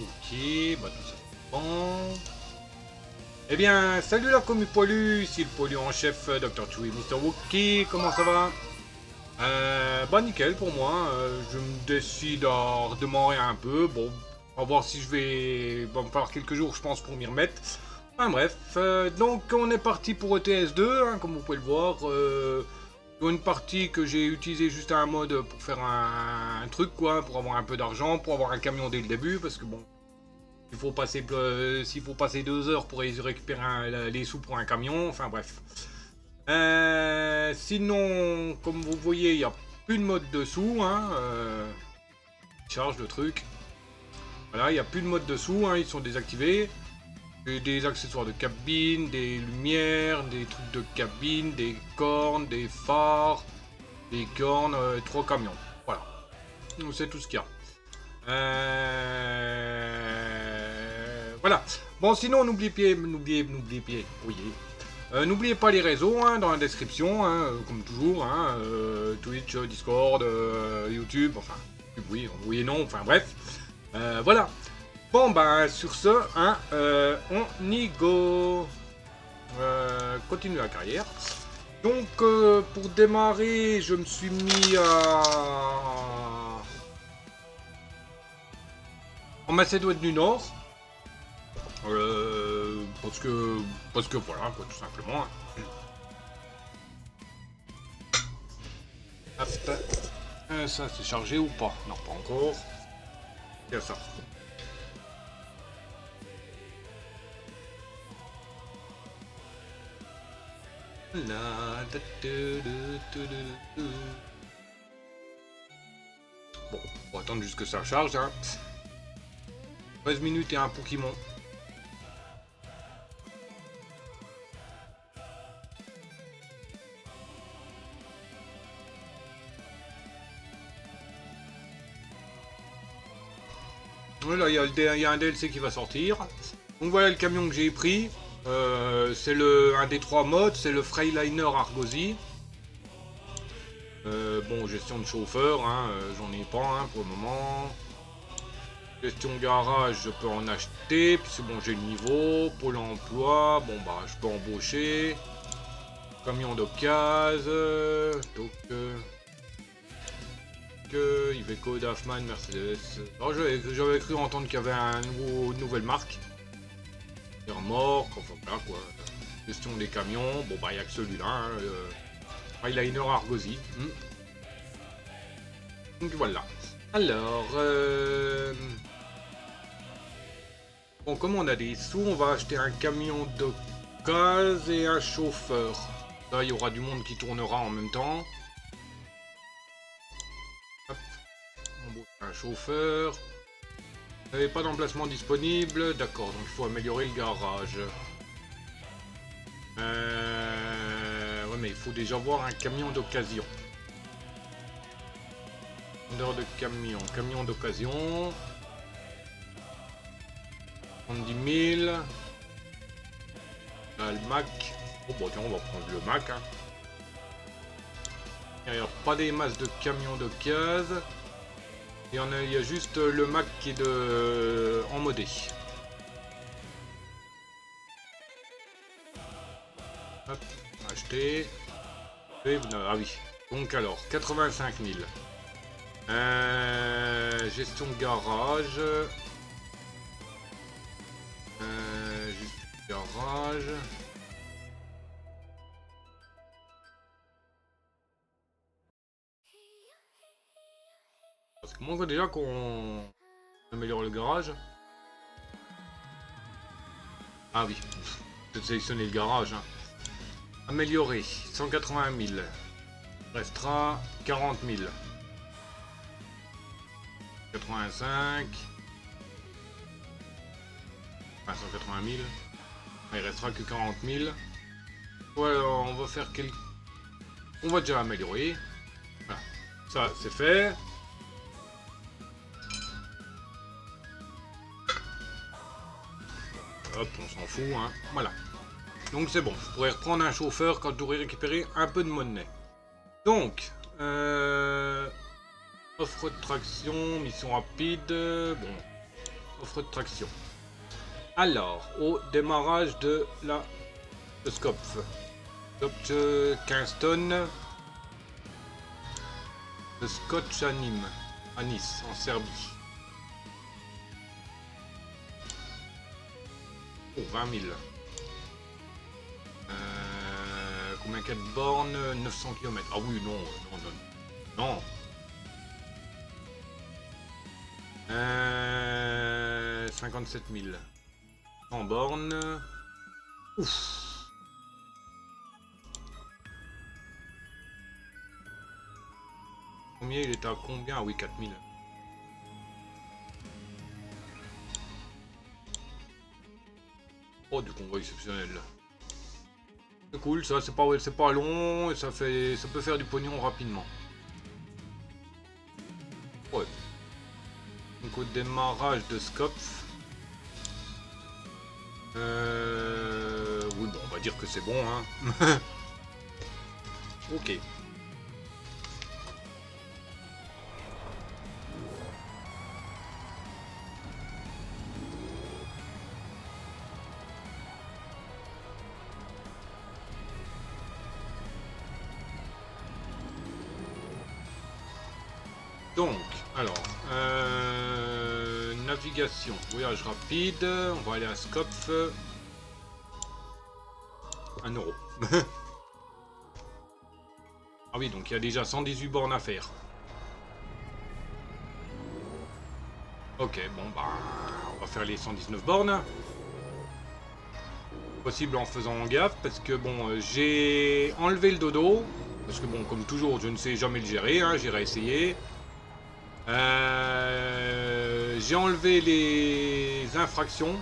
Ok, bah tout ça c'est bon. Eh bien, salut la commu poilu, ici le poilu en chef Dr. Chewie, Mr. Wookie, comment ça va? Bah nickel pour moi, je me décide à redémarrer un peu, bon, on va voir si je vais... va me falloir quelques jours je pense pour m'y remettre. Enfin bref, donc on est parti pour ETS2, hein, comme vous pouvez le voir, une partie que j'ai utilisé juste un mode pour faire un truc quoi, pour avoir un peu d'argent, pour avoir un camion dès le début, parce que bon, s'il faut passer 2 heures pour récupérer les sous pour un camion, enfin bref. Sinon, comme vous voyez, il n'y a plus de mode dessous, hein, charge le truc. Voilà, il n'y a plus de mode dessous, hein, ils sont désactivés. J'ai des accessoires de cabine, des lumières, des trucs de cabine, des cornes, des phares, des cornes, 3 camions. Voilà, c'est tout ce qu'il y a. Voilà. Bon, sinon, n'oubliez pas les réseaux hein, dans la description, hein, comme toujours, hein, Twitch, Discord, YouTube, enfin, oui, oui et non, enfin bref. Voilà. Bon, bah, sur ce, hein, on y go. Continue la carrière. Donc, pour démarrer, je me suis mis en Macédoine du Nord. Parce que voilà, quoi, tout simplement. Hein. Hop. Ça, c'est chargé ou pas? Non, pas encore. Il y a ça. Bon, on va attendre jusque ça charge. Hein. 13 minutes et un Pokémon. Voilà, il y a un DLC qui va sortir. Donc voilà le camion que j'ai pris. C'est un des 3 modes, c'est le Freightliner Argosy. Bon, gestion de chauffeur, hein, j'en ai pas hein, pour le moment. Gestion garage, je peux en acheter, puis c'est bon, j'ai le niveau. Pôle emploi, bon bah, je peux embaucher. Camion d'occasion, donc... Iveco, Daffman, Mercedes. Alors j'avais cru entendre qu'il y avait une nouvelle marque. Remorque, enfin voilà quoi. Gestion des camions, bon bah il n'y a que celui-là, hein, Freightliner Argosy. Donc voilà. Alors, bon comme on a des sous, on va acheter un camion d'occasion et un chauffeur. Là il y aura du monde qui tournera en même temps. Hop. Un chauffeur. Vous n'avez pas d'emplacement disponible, d'accord, donc il faut améliorer le garage. Ouais, mais il faut déjà voir un camion d'occasion. Vendeur de camion, camion d'occasion. 70 000. Là, le Mac. Oh, bon, tiens, on va prendre le Mac. Hein. Il n'y a pas des masses de camions d'occasion. Il y a juste le Mac qui est en modé. Hop, acheter. Ah oui. Donc alors, 85 000. Gestion de garage. Gestion de garage. Parce que moi on voit déjà qu'on améliore le garage. Ah oui, peut sélectionner le garage. Hein. Améliorer, 180 000. Restera 40 000. 85. Enfin, 180 000. Il restera que 40 000. Voilà, on va faire quelques... On va déjà améliorer. Voilà. Ça, c'est fait. Hop, on s'en fout, hein. Voilà. Donc c'est bon, je pourrais reprendre un chauffeur quand j'aurai récupéré un peu de monnaie. Donc, offre de traction, mission rapide, bon, Offre de traction. Alors, au démarrage de la scope. Scope 15 tonnes. Le Scotch à Nîmes, à Nice, en Serbie. Oh, 20 000. Combien qu'il y a de bornes? 900 km. Ah oui, non, non, non. 57 000. 100 bornes. Ouf. Combien il était à combien? Ah oui, 4000. Oh, du convoi exceptionnel. C'est cool, ça, c'est pas long et ça peut faire du pognon rapidement. Ouais. Donc au démarrage de Skopje. Oui, bon, on va dire que c'est bon, hein. Ok. Donc, alors, navigation, voyage rapide, on va aller à Skopje. 1 euro. Ah oui, donc il y a déjà 118 bornes à faire. Ok, bon bah, on va faire les 119 bornes. Possible en faisant gaffe, parce que bon, j'ai enlevé le dodo. Parce que bon, comme toujours, je ne sais jamais le gérer, hein, j'irai essayer. J'ai enlevé les infractions.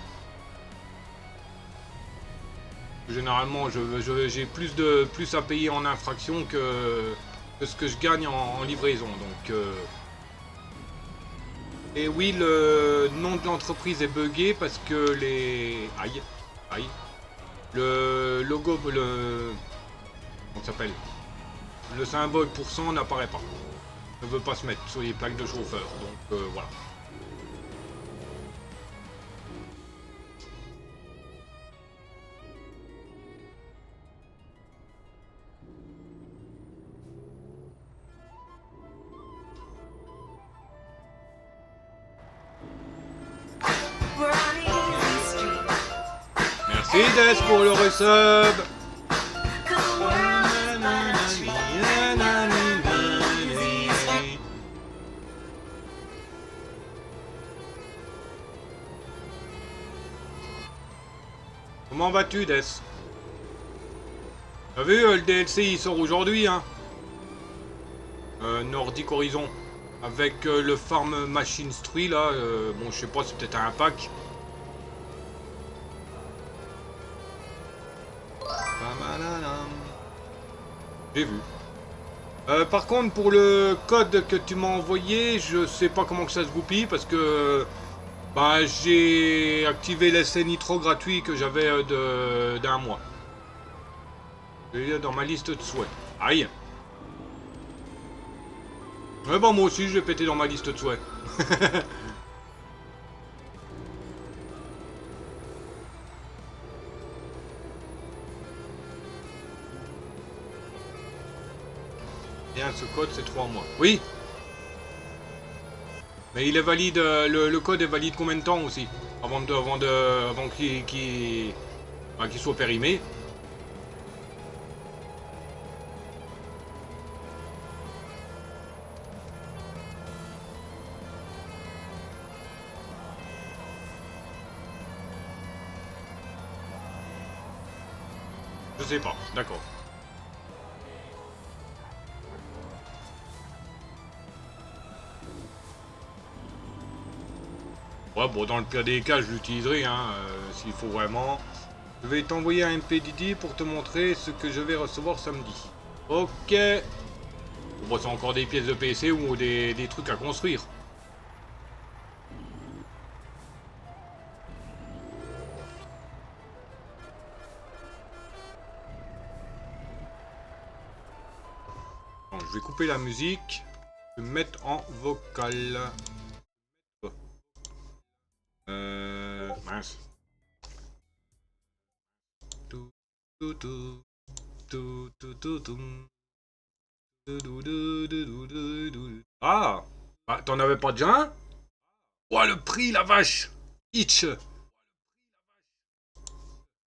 Généralement, j'ai plus à payer en infraction que ce que je gagne en livraison. Donc, et oui, le nom de l'entreprise est buggé parce que aïe, aïe, le logo, comment ça s'appelle, le symbole % n'apparaît pas. Ne veut pas se mettre sur les plaques de chauffeur. Donc voilà. Merci Des pour le resub. Comment vas-tu, Des? T'as vu, le DLC il sort aujourd'hui, hein? Nordic Horizon. Avec le Farm Machine Tree là, bon je sais pas, c'est peut-être un pack. J'ai vu. Par contre, pour le code que tu m'as envoyé, je sais pas comment que ça se goupille parce que bah, j'ai activé l'essai Nitro gratuit que j'avais d'un mois. Dans ma liste de souhaits. Aïe. Ouais, bah moi aussi je vais péter dans ma liste de souhaits. Bien, ce code c'est 3 mois. Oui. Mais il est valide, le code est valide combien de temps aussi? Avant qu'il soit périmé. Je sais pas, d'accord. Ouais, bon, dans le pire des cas, je l'utiliserai, hein, s'il faut vraiment. Je vais t'envoyer un MPDD pour te montrer ce que je vais recevoir samedi. Ok. Bon, c'est encore des pièces de PC ou des trucs à construire. Bon, je vais couper la musique. Je vais me mettre en vocal. Mince. Tout, tout, tout, tout, tout, tout, tout. Ah, ah, t'en avais pas déjà un? Oh, le prix, la vache! Itch!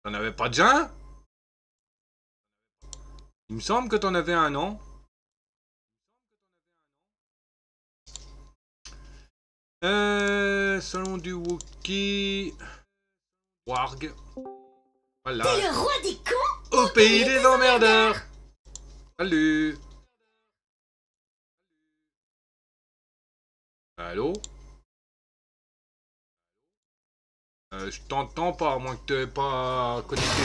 T'en avais pas déjà un? Il me semble que t'en avais un, non? Salon du Wookie. Warg. Voilà. T'es le roi des cons Au pays des emmerdeurs! Salut! Allô? Je t'entends pas, à moins que t'aies pas connecté.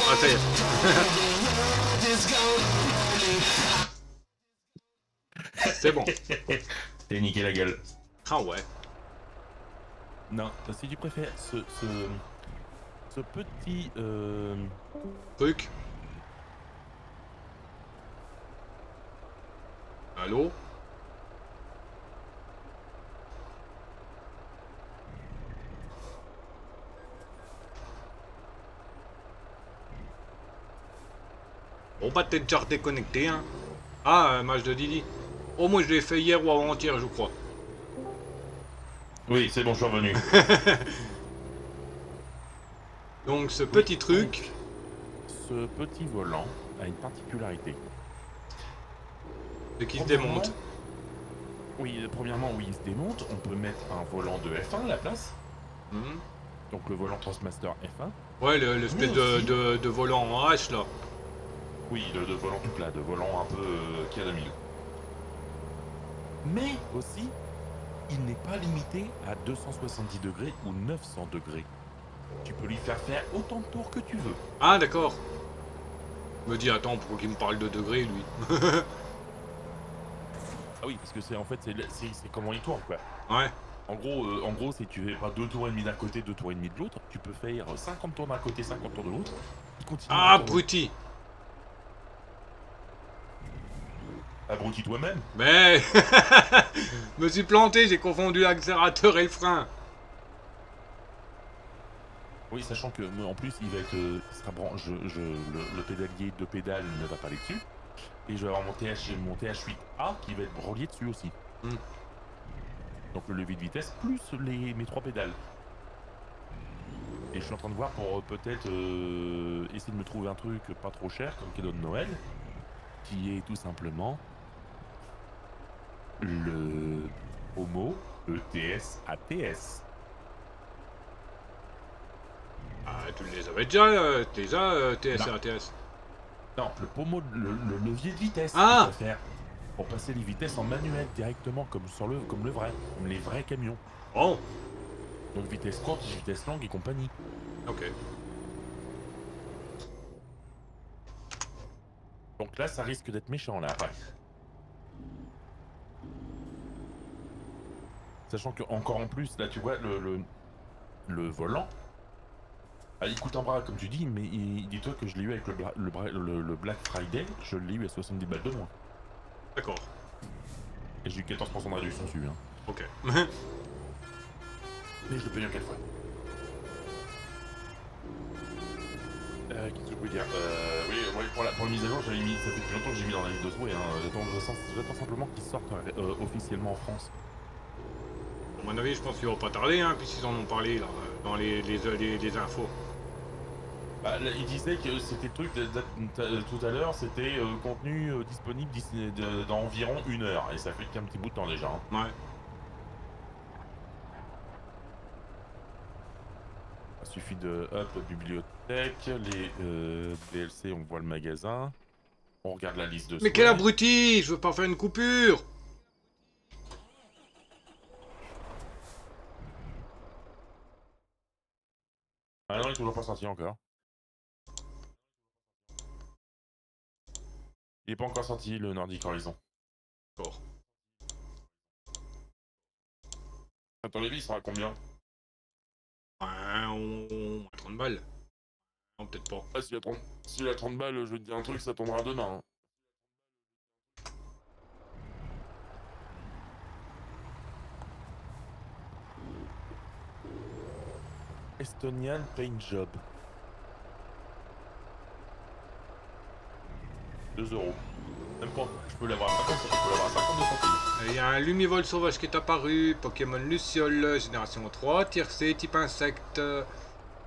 Ah, ça y est. C'est bon. T'es niqué la gueule. Ah ouais. Non, si tu préfères ce petit... Truc. Allô? Bon bah t'es déjà déconnecté, hein. Ah, match de Didi. Oh, moi je l'ai fait hier ou avant-hier, je crois. Oui, c'est bon, je suis revenu. Donc ce petit truc... Donc, ce petit volant a une particularité. C'est qui se démonte. Oui, premièrement, oui, il se démonte. On peut mettre un volant de F1 à la place. Mhm. Donc le volant Transmaster F1. Ouais, l'espèce Mais aussi- de volant en H, là. Oui, de volant tout plat, de volant un peu Kia 2000. Mais aussi, il n'est pas limité à 270 degrés ou 900 degrés. Tu peux lui faire autant de tours que tu veux. Ah, d'accord. Je me dis, attends, pourquoi qu'il me parle de degrés, lui? Ah oui, parce que c'est comment il tourne, quoi. Ouais. En gros, si tu fais pas 2 tours et demi d'un côté, 2 tours et demi de l'autre, tu peux faire 50 tours d'un côté, 50 tours de l'autre. Il continue à Ah, tourner. abruti. Abruti toi-même. Mais... Je me suis planté, j'ai confondu l'accélérateur et le frein. Oui, sachant que en plus, il va être, il sera le pédalier de pédale ne va pas aller dessus. Et je vais avoir mon TH8A qui va être relié dessus aussi. Hmm. Donc le levier de vitesse plus mes 3 pédales. Et je suis en train de voir pour peut-être essayer de me trouver un truc pas trop cher comme cadeau de Noël, qui est tout simplement le Homo ETS ATS. Ah, tu les avais déjà, TS et Non. ATS. Non, le pommeau, le levier de vitesse. Ah. Tu peux faire pour passer les vitesses en manuel directement comme le vrai, comme les vrais camions. Bon, Donc vitesse courte, vitesse longue et compagnie. ok. Donc là, ça risque d'être méchant là après. Sachant que encore en plus, là tu vois le volant. Ah, il coûte un bras comme tu dis, mais dis-toi que je l'ai eu avec le Black Friday, je l'ai eu à 70 balles de moins. D'accord. Et j'ai eu 14% de réduction dessus. Hein. Ok. Mais je le paye en 4 fois. Qu'est-ce que je peux dire Oui, pour la mise à jour, j'avais mis, ça fait depuis longtemps que j'ai mis dans la liste de souhaits. Hein. J'attends simplement qu'il sorte officiellement en France. À mon avis, je pense qu'ils vont pas tarder, hein, puisqu'ils en ont parlé, là, dans les infos. Bah, là, il disait que c'était le truc tout à l'heure, c'était contenu disponible dans environ 1 heure. Et ça fait qu'un petit bout de temps déjà. Hein. Ouais. Il suffit de bibliothèque, les DLC, on voit le magasin. On regarde la liste de Mais souhaits. quel abruti! Je veux pas faire une coupure! Ah non, il est toujours pas sorti encore. Il est pas encore sorti, le Nordic Horizon. D'accord. À ton avis, il sera à combien? Ouais, on... 30 balles. Non, peut-être pas. Ah, s'il a 30 balles, je vais te dire un truc, ça tombera demain. Hein. Estonian Paint Job. 2 euros. Même pas. Je peux l'avoir à 50, je peux l'avoir à 52 centimes. Il y a un lumivol sauvage qui est apparu, Pokémon Luciole, génération 3, tier C, type insecte.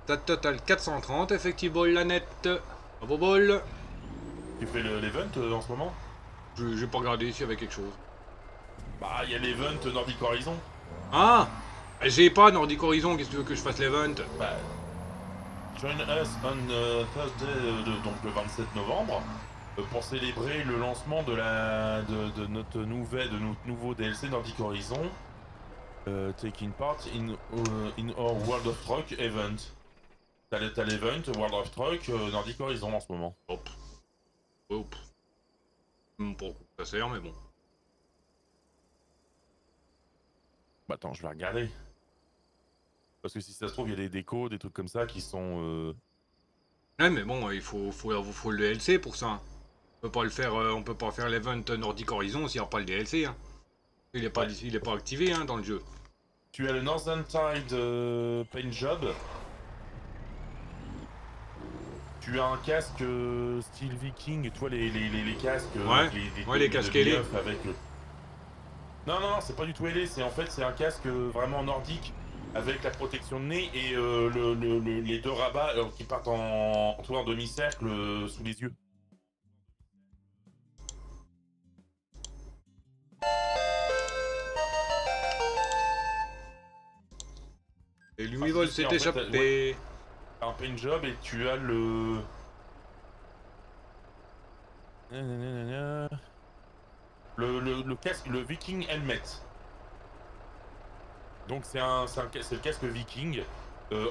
Date totale 430, effective ball la net. Bravo ball. Tu fais l'event en ce moment? J'ai pas regardé s'il y avait quelque chose. Bah, il y a l'event Nordic Horizon. Ah, j'ai pas Nordic Horizon, qu'est-ce que tu veux que je fasse l'event? Bah, join us on Thursday, donc le 27 novembre, pour célébrer le lancement de notre nouveau DLC Nordic Horizon, taking part in our World of Truck event. T'as l'event World of Truck Nordic Horizon en ce moment. Hop. Hop. Pour ça sert, mais bon. Bah attends, je vais regarder. Parce que si ça se trouve, il y a des décos, des trucs comme ça qui sont... Ouais, mais bon, il faut le DLC pour ça. On peut pas le faire, on peut pas faire l'event Nordic Horizon s'il n'y a pas le DLC. Hein. Il est pas, Ouais. il est pas activé hein, dans le jeu. Tu as le Northern Tide Paint Job. Tu as un casque style viking, tu vois les casques Ouais, avec ouais, les tenues casques de ailés. bluff avec le... Non, non, non, c'est pas du tout ailé, c'est en fait c'est un casque vraiment nordique avec la protection de nez et les deux rabats qui partent en demi-cercle sous les yeux. Et Enfin, si tu l'Umivol sais, s'est en fait, ouais, échappé. t'as un paint job et tu as le... Le casque, le Viking Helmet. Donc c'est le casque Viking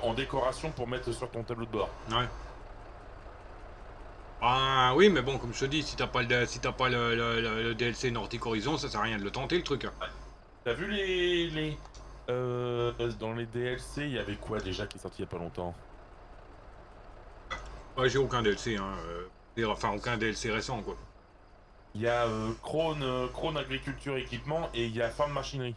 en décoration pour mettre sur ton tableau de bord. Ouais. Ah oui, mais bon, comme je te dis, si t'as pas si t'as pas le DLC Nordic Horizon, ça sert à rien de le tenter le truc. Hein. Ouais. T'as vu dans les DLC, il y avait quoi déjà qui est sorti il y a pas longtemps? Ouais, j'ai aucun DLC, hein. Enfin, aucun DLC récent, quoi. Il y a Krone Agriculture Équipement et il y a Farm Machinery.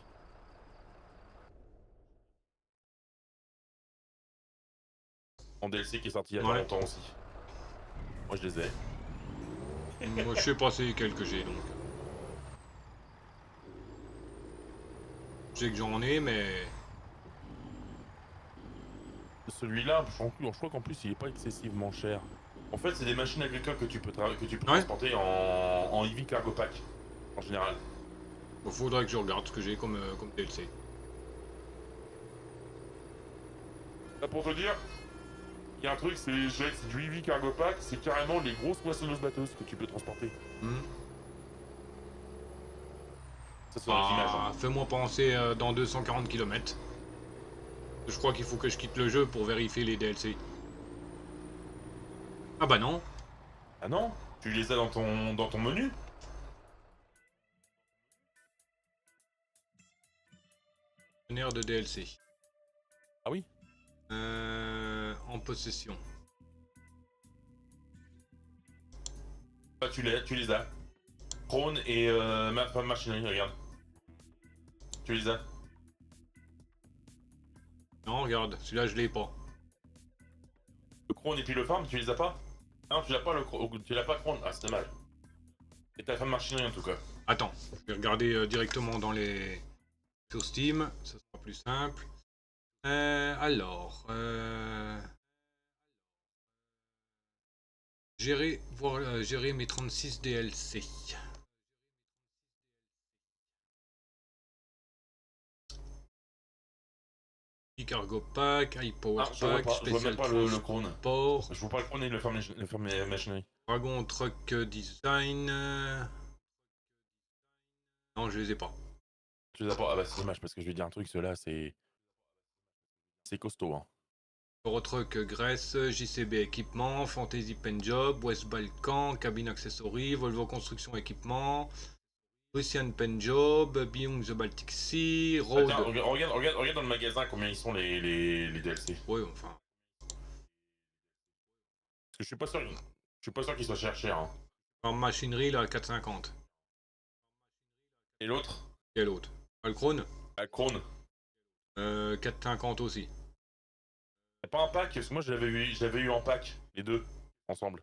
En DLC qui est sorti il y a pas Ouais. longtemps aussi. Moi je les ai. Moi, je sais pas c'est quel que j'ai, donc. Je sais que j'en ai, mais... Celui-là, je crois qu'en plus il est pas excessivement cher. En fait, c'est des machines agricoles que tu peux Ouais. transporter en Heavy Cargo Pack en général. Bon, faudrait que je regarde ce que j'ai comme DLC. Là pour te dire, il y a un truc, c'est du Heavy Cargo Pack, c'est carrément les grosses poissonneuses batteuses que tu peux transporter. Hmm. Ça c'est dans les images. Ah, Hein. fais-moi penser dans 240 km. Je crois qu'il faut que je quitte le jeu pour vérifier les DLC. Ah bah non. Ah non? Tu les as dans ton menu? Gestionnaire de DLC. Ah oui? En possession. Bah tu les as. Krone et Farm Machinery, regarde. Tu les as. Non, regarde, celui-là je l'ai pas. Le Krone et puis le Farm, tu les as pas? Ah non, tu l'as pas tu l'as pas Krone. Ah c'est dommage. Et t'as Farm Machinery en tout cas. Attends, je vais regarder directement dans les... sur Steam, ça sera plus simple. Alors... gérer mes 36 DLC. Cargo Pack, High Power Ah, Pack, je vois même Spécial pas le Krone. Transport, Je vois pas le Krone et le Farm Machinery. Dragon Truck Design... Non, je les ai pas. Tu les as pas? Ah bah c'est dommage parce que je vais dire un truc, ceux-là c'est costaud hein. Eurotruck Grèce, JCB Équipement, Fantasy Pen Job, West Balkan, Cabine Accessory, Volvo Construction Équipement, Russian Pen Job, Beyond the Baltic Sea, Road... Attends, regarde dans le magasin combien ils sont les DLC. Ouais, enfin... Parce que je suis pas sûr qu'ils soient cher hein. En machinerie, là, 4,50. Et l'autre? Quel autre? Pas le Krone La Krone. 4,50 aussi. Y'a pas un pack? Parce que moi j'avais eu en pack, les deux, ensemble.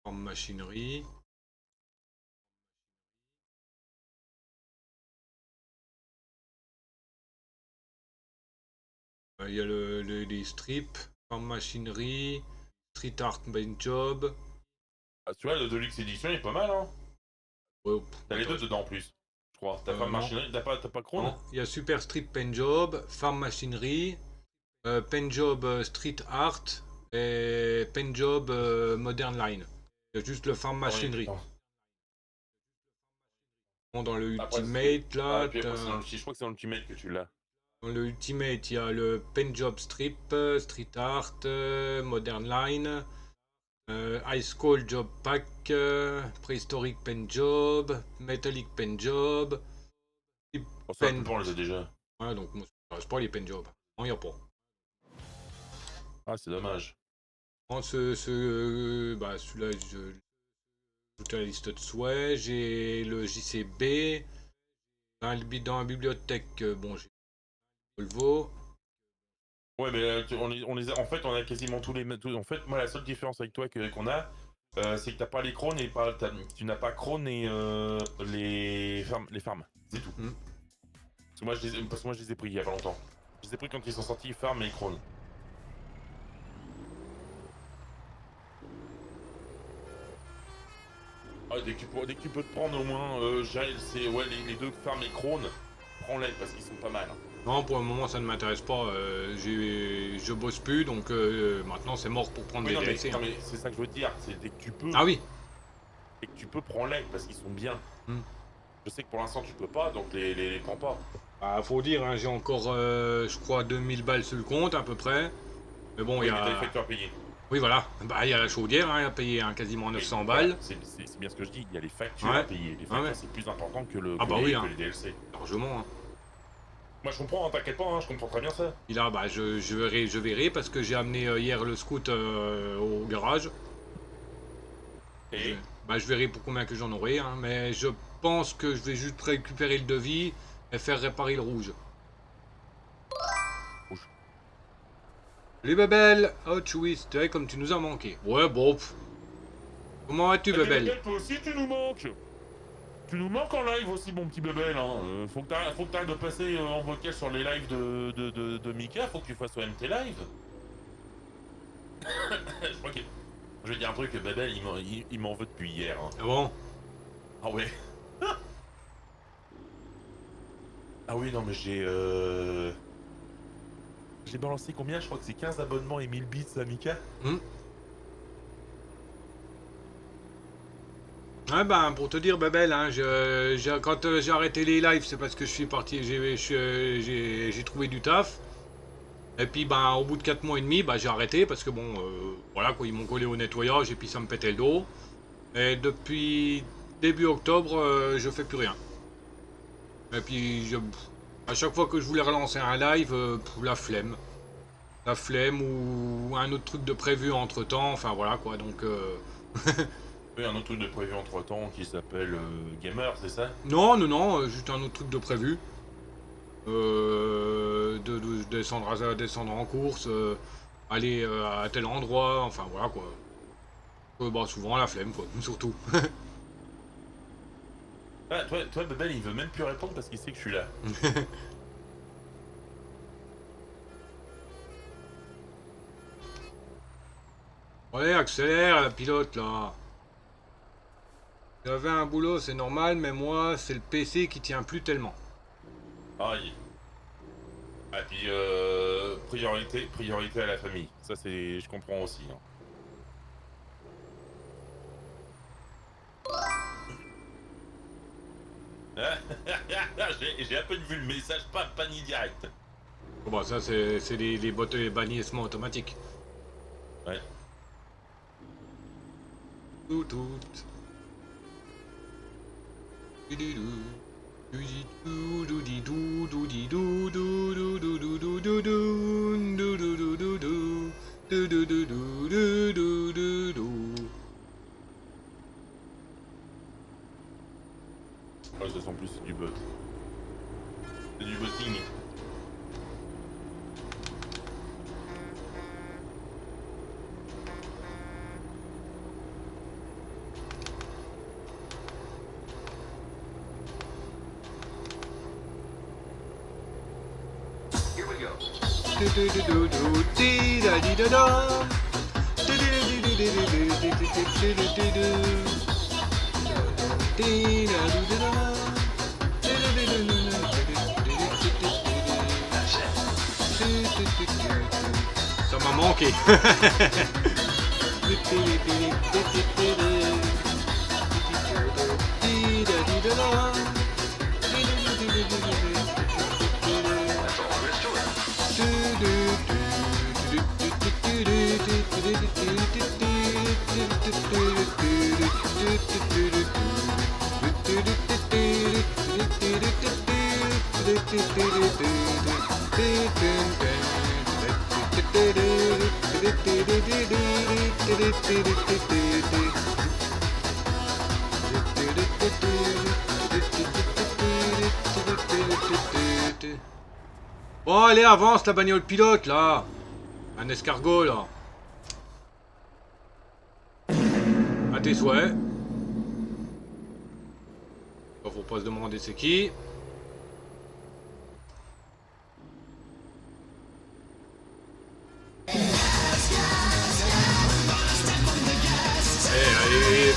Farm machinerie. Il y a les strips, farm machinerie, street art paint job. Ah, tu vois, le Deluxe Edition il est pas mal, hein. Ouais, T'as les deux m'intéresse dedans en plus, je crois. T'as pas pas. de Non, machinerie, t'as pas Krone? non. Il y a super street paint job, farm machinerie, paint job street art et paint job modern line. Il y a juste le farm Ah oui, machinerie. putain. Bon, dans le Après, c'est. ultimate Ah, là, puis après, c'est dans je crois que c'est dans l'Ultimate que tu l'as. dans le ultimate il y a le paint job strip, street art, modern line. High School Job Pack, Prehistoric Pen Job, Metallic Pen Job, Bon, ça, la Pen. plupart on les a déjà. Ouais, donc moi, ça m'intéresse pas les Pen Job. Non, y a pas. Ah, c'est dommage. Moi, bah, celui-là, je ajoute à la liste de souhaits. J'ai le JCB. Dans la bibliothèque, bon, j'ai Volvo. Ouais, mais on les a, en fait, on a quasiment tous les. En fait, moi, la seule différence avec toi qu'on a, c'est que t'as pas les Crones et pas. Tu n'as pas Krone et les farms. C'est tout. Hmm. Parce que moi, je les ai pris il y a pas longtemps. Je les ai pris quand ils sont sortis, farm et Krone. Ah, dès que tu peux te prendre au moins, c'est ouais, les deux farm et Krone, prends-les parce qu'ils sont pas mal, hein. Non, pour le moment, ça ne m'intéresse pas. Je bosse plus, donc maintenant, c'est mort pour prendre Oui, des non, DLC. non, Hein. mais c'est ça que je veux te dire. C'est dès que tu peux, Ah oui. prends-les parce qu'ils sont bien. Hmm. Je sais que pour l'instant, tu peux pas, donc les prends pas. Bah, faut dire, hein, j'ai encore, je crois, 2000 balles sur le compte à peu près. Mais bon, il y Oui, mais t'as les a. facteurs à payer. Oui, voilà. Bah, il y a la chaudière, hein, il a payé hein, quasiment Oui, 900 voilà, balles. c'est bien ce que je dis. Il y a les factures à Ouais. payer. Les Ah ouais. factures, c'est plus important que, Ah bah oui, que hein. les DLC. Largement. Hein. Moi, je comprends, hein, t'inquiète pas, hein, je comprends très bien ça. Et là, bah, je verrai parce que j'ai amené hier le scout au garage. Je, Et bah, je verrai pour combien que j'en aurai, hein, mais je pense que je vais juste récupérer le devis et faire réparer le rouge. Rouge. Les bébelles, oh Chewie, tu comme tu nous as manqué. Ouais, bon. Comment vas-tu, Eh bien, bébelle? Bébel, toi aussi, tu nous manques. Tu nous manques en live aussi, mon petit Bébel. Hein. Faut que t'arrêtes de passer en vocal sur les lives de Mika. Faut que tu fasses OMT live. Je crois que. Je vais dire un truc, Bébel, il m'en veut depuis hier. Hein. Ah bon? Ah ouais. Ah oui, non, mais j'ai balancé combien? Je crois que c'est 15 abonnements et 1000 bits à Mika. Hmm. Ouais, ben, pour te dire, Babel, hein, quand j'ai arrêté les lives, c'est parce que je suis parti, j'ai trouvé du taf. Et puis, ben, au bout de 4 mois et demi, ben, j'ai arrêté parce que, bon, voilà, quoi, ils m'ont collé au nettoyage et puis ça me pétait le dos. Et depuis début octobre, je fais plus rien. Et puis, à chaque fois que je voulais relancer un live, la flemme. La flemme ou un autre truc de prévu entre temps, enfin voilà quoi, donc. Oui, un autre truc de prévu entre temps qui s'appelle Gamer, c'est ça? Non, non, non, juste un autre truc de prévu. De descendre en course, aller à tel endroit, enfin voilà quoi. Bah, souvent la flemme quoi, surtout. Ah, toi, Bebel, il veut même plus répondre parce qu'il sait que je suis là. Ouais, accélère la pilote là. J'avais un boulot, c'est normal, mais moi, c'est le PC qui tient plus tellement. Aïe. Ah, puis priorité à la famille. Ça, c'est, je comprends aussi. Hein. J'ai à peine vu le message, pas ni direct. Bon, bah, ça, c'est les bottes et bannissements automatiques. Ouais. Tout, tout. Oh, ça en plus, c'est du bot. C'est du botting. Ça m'a manqué. Bon, allez, avance la bagnole pilote là. Un escargot là. À tes souhaits. Faut pas se demander c'est qui.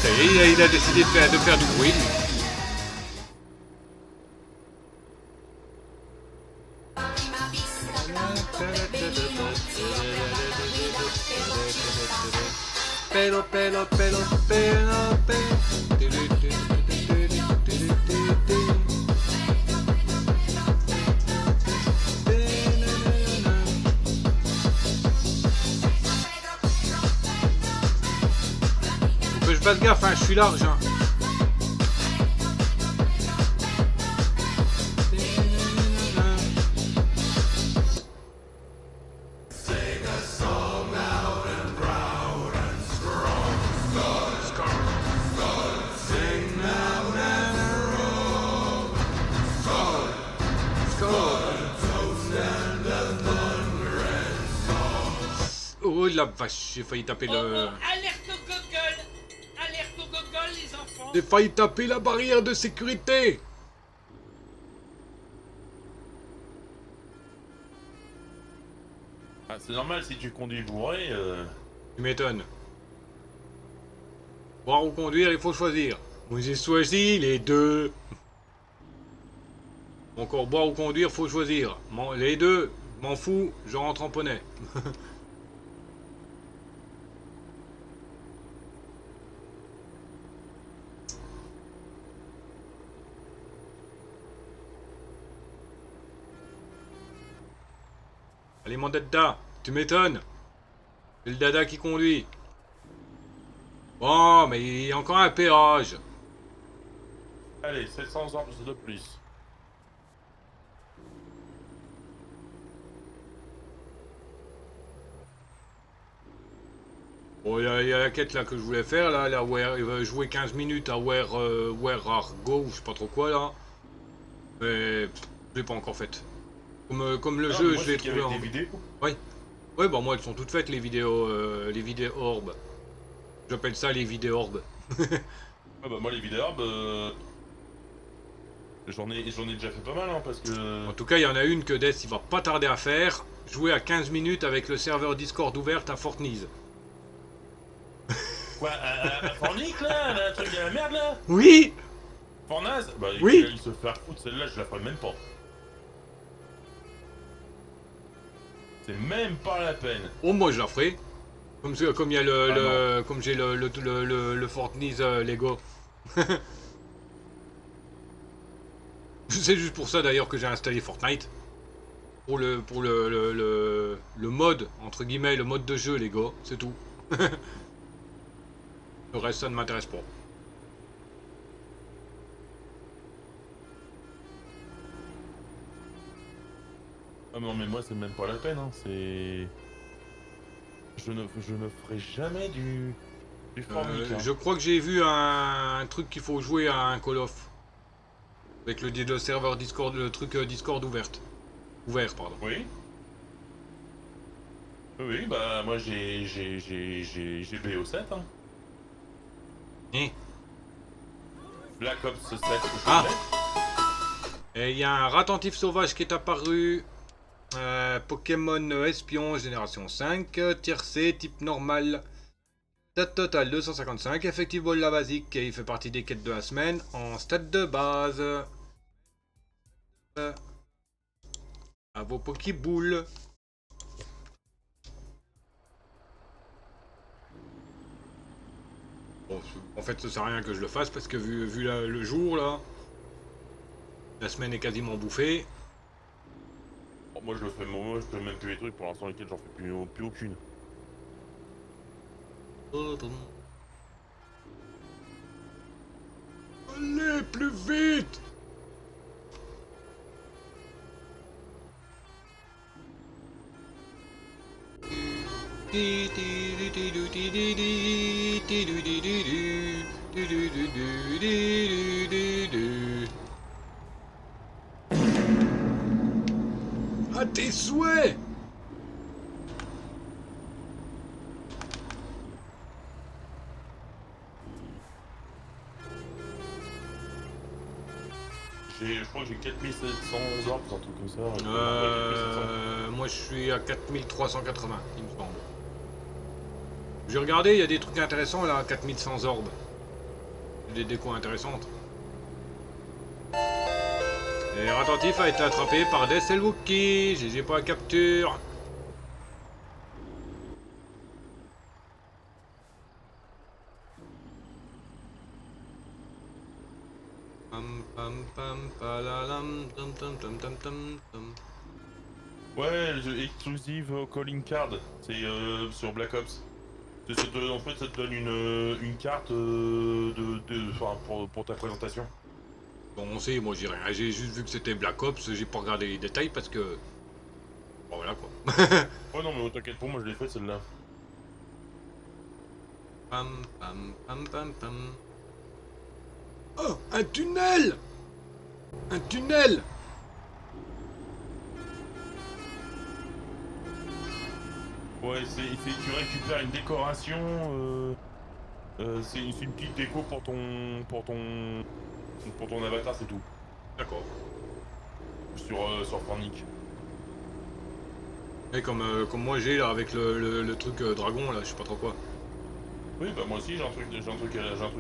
Ça y est, il a décidé de faire du bruit. Pelo, pelo, pelo, pelo, faut que je fasse gaffe, hein, je suis large. Hein. Oh la vache, j'ai failli taper Oh, le... alerte au gogol! Alerte au gogol, les enfants! J'ai failli taper la barrière de sécurité. Ah, c'est normal si tu conduis bourré. Tu m'étonnes. Boire ou conduire, il faut choisir. Moi j'ai choisi les deux. Encore boire ou conduire, faut choisir. Les deux, m'en fous, je rentre en poney. Allez mon dada, tu m'étonnes. C'est le dada qui conduit. Bon, mais il y a encore un péage. Allez, 700 ans de plus. Bon, il y a la quête là que je voulais faire, là il va jouer 15 minutes à Where Are Go, ou je sais pas trop quoi là. Mais je l'ai pas encore faite. Comme le jeu, je l'ai trouvé en... des vidéos. Oui, bah moi elles sont toutes faites les vidéos orbes. J'appelle ça les vidéos orbes. Ah bah moi les vidéos, j'en ai déjà fait pas mal hein, parce que... En tout cas, il y en a une que Death il va pas tarder à faire. Jouer à 15 minutes avec le serveur Discord ouvert à Fortnite. Quoi, un Fornic là, un truc de la merde là? Oui. Fornaz? Bah Oui. il se fait foutre, celle-là je la ferai même pas. C'est même pas la peine. Oh moi je la ferai. Comme il y a comme j'ai le Fortnite Lego. C'est juste pour ça d'ailleurs que j'ai installé Fortnite. Pour le mode, entre guillemets, le mode de jeu Lego, c'est tout. Le reste ça ne m'intéresse pas. Ah non mais moi c'est même pas la peine hein, c'est... Je ne ferai jamais du Fornic. Hein. Je crois que j'ai vu un truc qu'il faut jouer à un Call of. Avec le serveur Discord, le truc Discord ouvert, pardon. Oui. Oui, bah moi j'ai BO7 hein. Hein. Black Ops 7. Ah. Et il y a un ratentif sauvage qui est apparu. Pokémon Espion génération 5, tier C, type normal. Stade total 255, effectif ball la basique, et il fait partie des quêtes de la semaine en stade de base. À vos Pokéboules. Bon, en fait, ça sert à rien que je le fasse parce que vu le jour là, la semaine est quasiment bouffée. Bon, moi je le fais, moi je fais même plus les trucs pour l'instant lesquels j'en fais plus aucune. Allez, plus vite! À tes souhaits! Je crois que j'ai 4700 orbs, un truc comme ça. Ouais, 4700. Moi je suis à 4380, il me semble. J'ai regardé, il y a des trucs intéressants là, 4100 orbes. Des décos intéressantes. Et Attentif a été attrapé par Death Wookie. GG pour la capture. Pam pam pam palalam tam tam tam tam tam tam. Ouais, le exclusive calling card, c'est sur Black Ops. En fait, ça te donne une carte enfin, pour ta présentation. Bon, on sait, moi j'ai rien. J'ai juste vu que c'était Black Ops, j'ai pas regardé les détails parce que. Bon, voilà quoi. Ouais, non, mais t'inquiète pas, moi je l'ai fait celle-là. Pam pam pam pam pam. Oh, un tunnel! Un tunnel! Ouais, tu récupères une décoration. C'est une petite déco pour ton avatar, c'est tout. D'accord. Sur Fornic. Et comme moi j'ai là avec le truc dragon là, je sais pas trop quoi. Oui, bah moi aussi j'ai un truc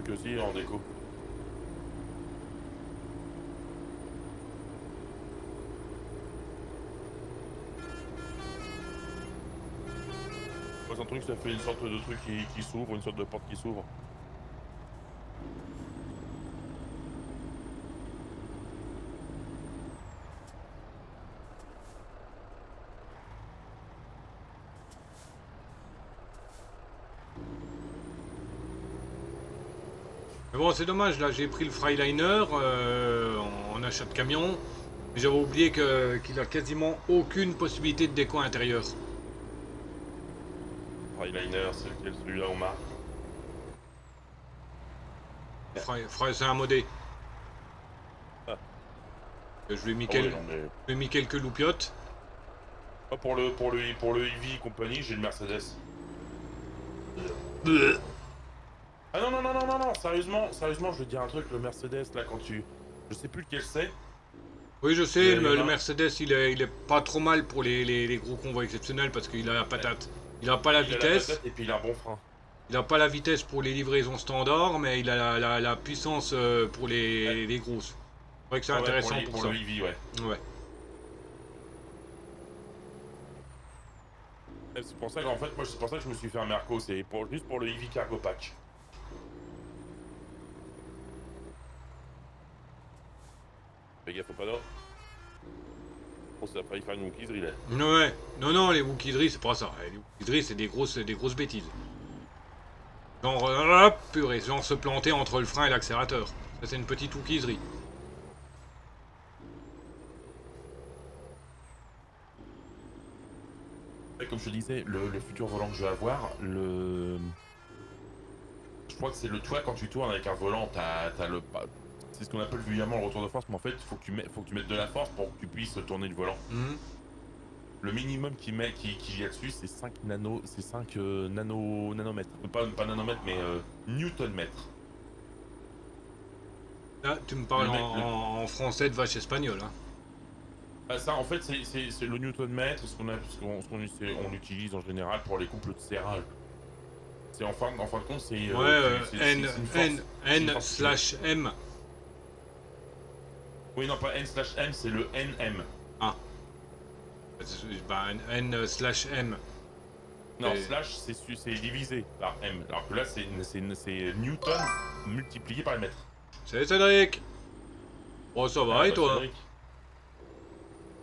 aussi en déco. Ouais, c'est un truc, ça fait une sorte de truc qui s'ouvre, une sorte de porte qui s'ouvre. Mais bon, c'est dommage, là j'ai pris le Freiliner en achat de camion. Mais j'avais oublié qu'il a quasiment aucune possibilité de déco intérieure. Eyeliner, c'est lequel, celui-là on marque. C'est un modé. Ah. Je lui ai mis, Ah ouais, non, mais... je lui ai mis quelques loupiottes. Ah, pour le EV compagnie, j'ai le Mercedes. Ah non, non, non, non, non, non, sérieusement, je veux dire un truc, le Mercedes, là, quand tu... Je sais plus lequel c'est. Oui, je sais, Il y en le a un. Mercedes il est pas trop mal pour les gros convois exceptionnels parce qu'il a la patate. Il a pas la Il a la vitesse. patate et puis il a un bon frein. Il a pas la vitesse pour les livraisons standards, mais il a la puissance pour Ouais. les grosses. C'est vrai que c'est Ah ouais, intéressant pour pour ça. le EV, ouais. Ouais. C'est pour ça qu'en fait, moi, c'est pour ça que je me suis fait un Merco, c'est juste pour le EV Cargo Pack. Fais gaffe au panneau. Oh, ça a failli faire une wookiserie, là. Ouais. Non, non, les Wookieeries, c'est pas ça. Les Wookieeries, c'est des grosses bêtises. Genre, hop, purée, genre se planter entre le frein et l'accélérateur. Ça, c'est une petite Wookieerie. Ouais, comme je te disais, le futur volant que je vais avoir, je crois que c'est le toit quand tu tournes avec un volant, t'as le... C'est ce qu'on appelle vulgairement le retour de force, mais en fait, faut que tu mettes de la force pour que tu puisses tourner le volant. Mhm. Le minimum qu'il y a dessus, c'est 5 nanomètres. Pas nanomètres, mais newton-mètres. Là, tu me parles Le mec, en français de vache espagnole. Hein. Bah, ça, en fait, c'est le Newton-mètre, on l'utilise en général pour les couples de serrage. C'est en fin de compte, c'est Ouais, une force. C'est une force N/M. Oui, non, pas N/M, c'est le NM. Ah. Bah, N/M. Non, Et- slash, c'est divisé par M. Alors que là, c'est Newton multiplié par le mètre. Salut Cédric. Bon, ça va, Ah et bah, toi? Cédric.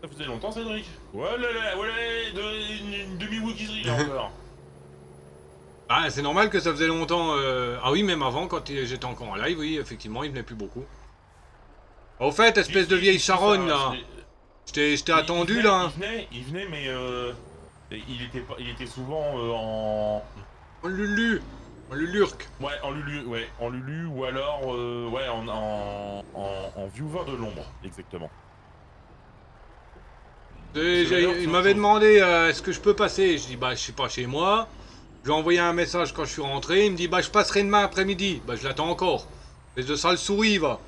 Ça faisait longtemps, Cédric. Voilà, une demi-wookiserie là encore. Ah, c'est normal que ça faisait longtemps. Ah oui, même avant, quand j'étais encore en live, oui, effectivement, il venait plus beaucoup. Au fait, espèce de vieille charogne, là. Je t'ai attendu, là. Il venait, mais il était souvent En Lulu. En Lulurk. en Lulu, ou alors, ouais, en viewer de l'ombre, exactement. C'est d'ailleurs Il sur autre m'avait chose. demandé est-ce que je peux passer. Je dis bah je suis pas chez moi. Je lui ai envoyé un message quand je suis rentré. Il me dit bah je passerai demain après-midi. Bah je l'attends encore. Espèce de sale souris va.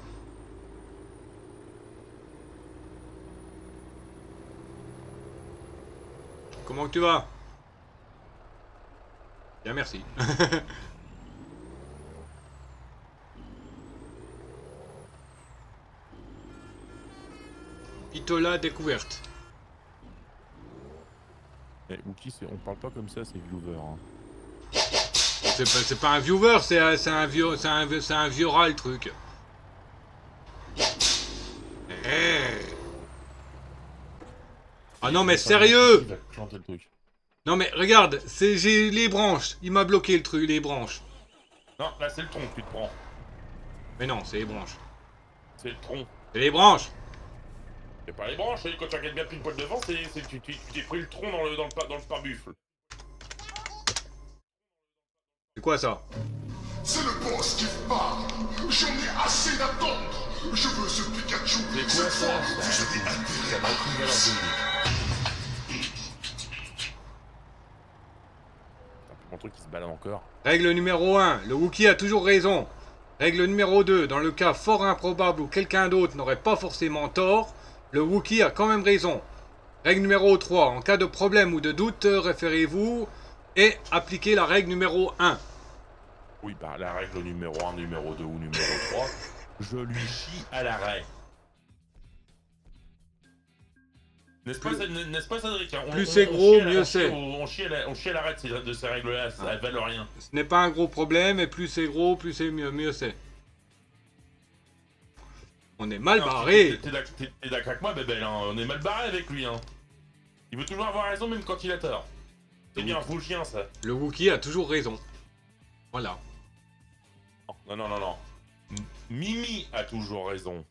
Comment que tu vas? Bien merci. Pitola découverte. Eh, Wookie, on parle pas comme ça, c'est viewer. Hein. C'est pas un viewer, c'est un vieux c'est un vieux rat le truc. Ah non mais sérieux! Il va planter le truc. Non mais regarde, j'ai les branches. Il m'a bloqué le truc, les branches. Non, là, c'est le tronc que tu te prends. Mais non, c'est les branches. C'est le tronc. C'est les branches. C'est pas les branches, quand tu regardes bien pile poil devant, tu t'es pris le tronc dans le pare-buffle. C'est quoi ça? C'est le boss qui parle. J'en ai assez d'attendre. Je veux ce Pikachu. C'est quoi Cette ça? fois, vous allez Ça n'a aucune valeur juridique. Mon truc qui se balade encore. Règle numéro 1, le Wookie a toujours raison. Règle numéro 2, dans le cas fort improbable où quelqu'un d'autre n'aurait pas forcément tort, le Wookie a quand même raison. Règle numéro 3, en cas de problème ou de doute, référez-vous et appliquez la règle numéro 1. Oui, bah la règle numéro 1, numéro 2 ou numéro 3, je lui chie à l'arrêt. N'est-ce pas, Cédric, hein? Plus c'est gros, mieux c'est. On chie à l'arrêt de ces règles-là, elles valent rien. Ce n'est pas un gros problème et plus c'est gros, plus c'est mieux, mieux c'est. On est mal barré. T'es d'accord avec moi, Bébel, hein? On est mal barré avec lui, hein. Il veut toujours avoir raison, même quand il a tort. C'est bien un fou chien, ça. Le Wookie a toujours raison. Voilà. Non. Mimi a toujours raison.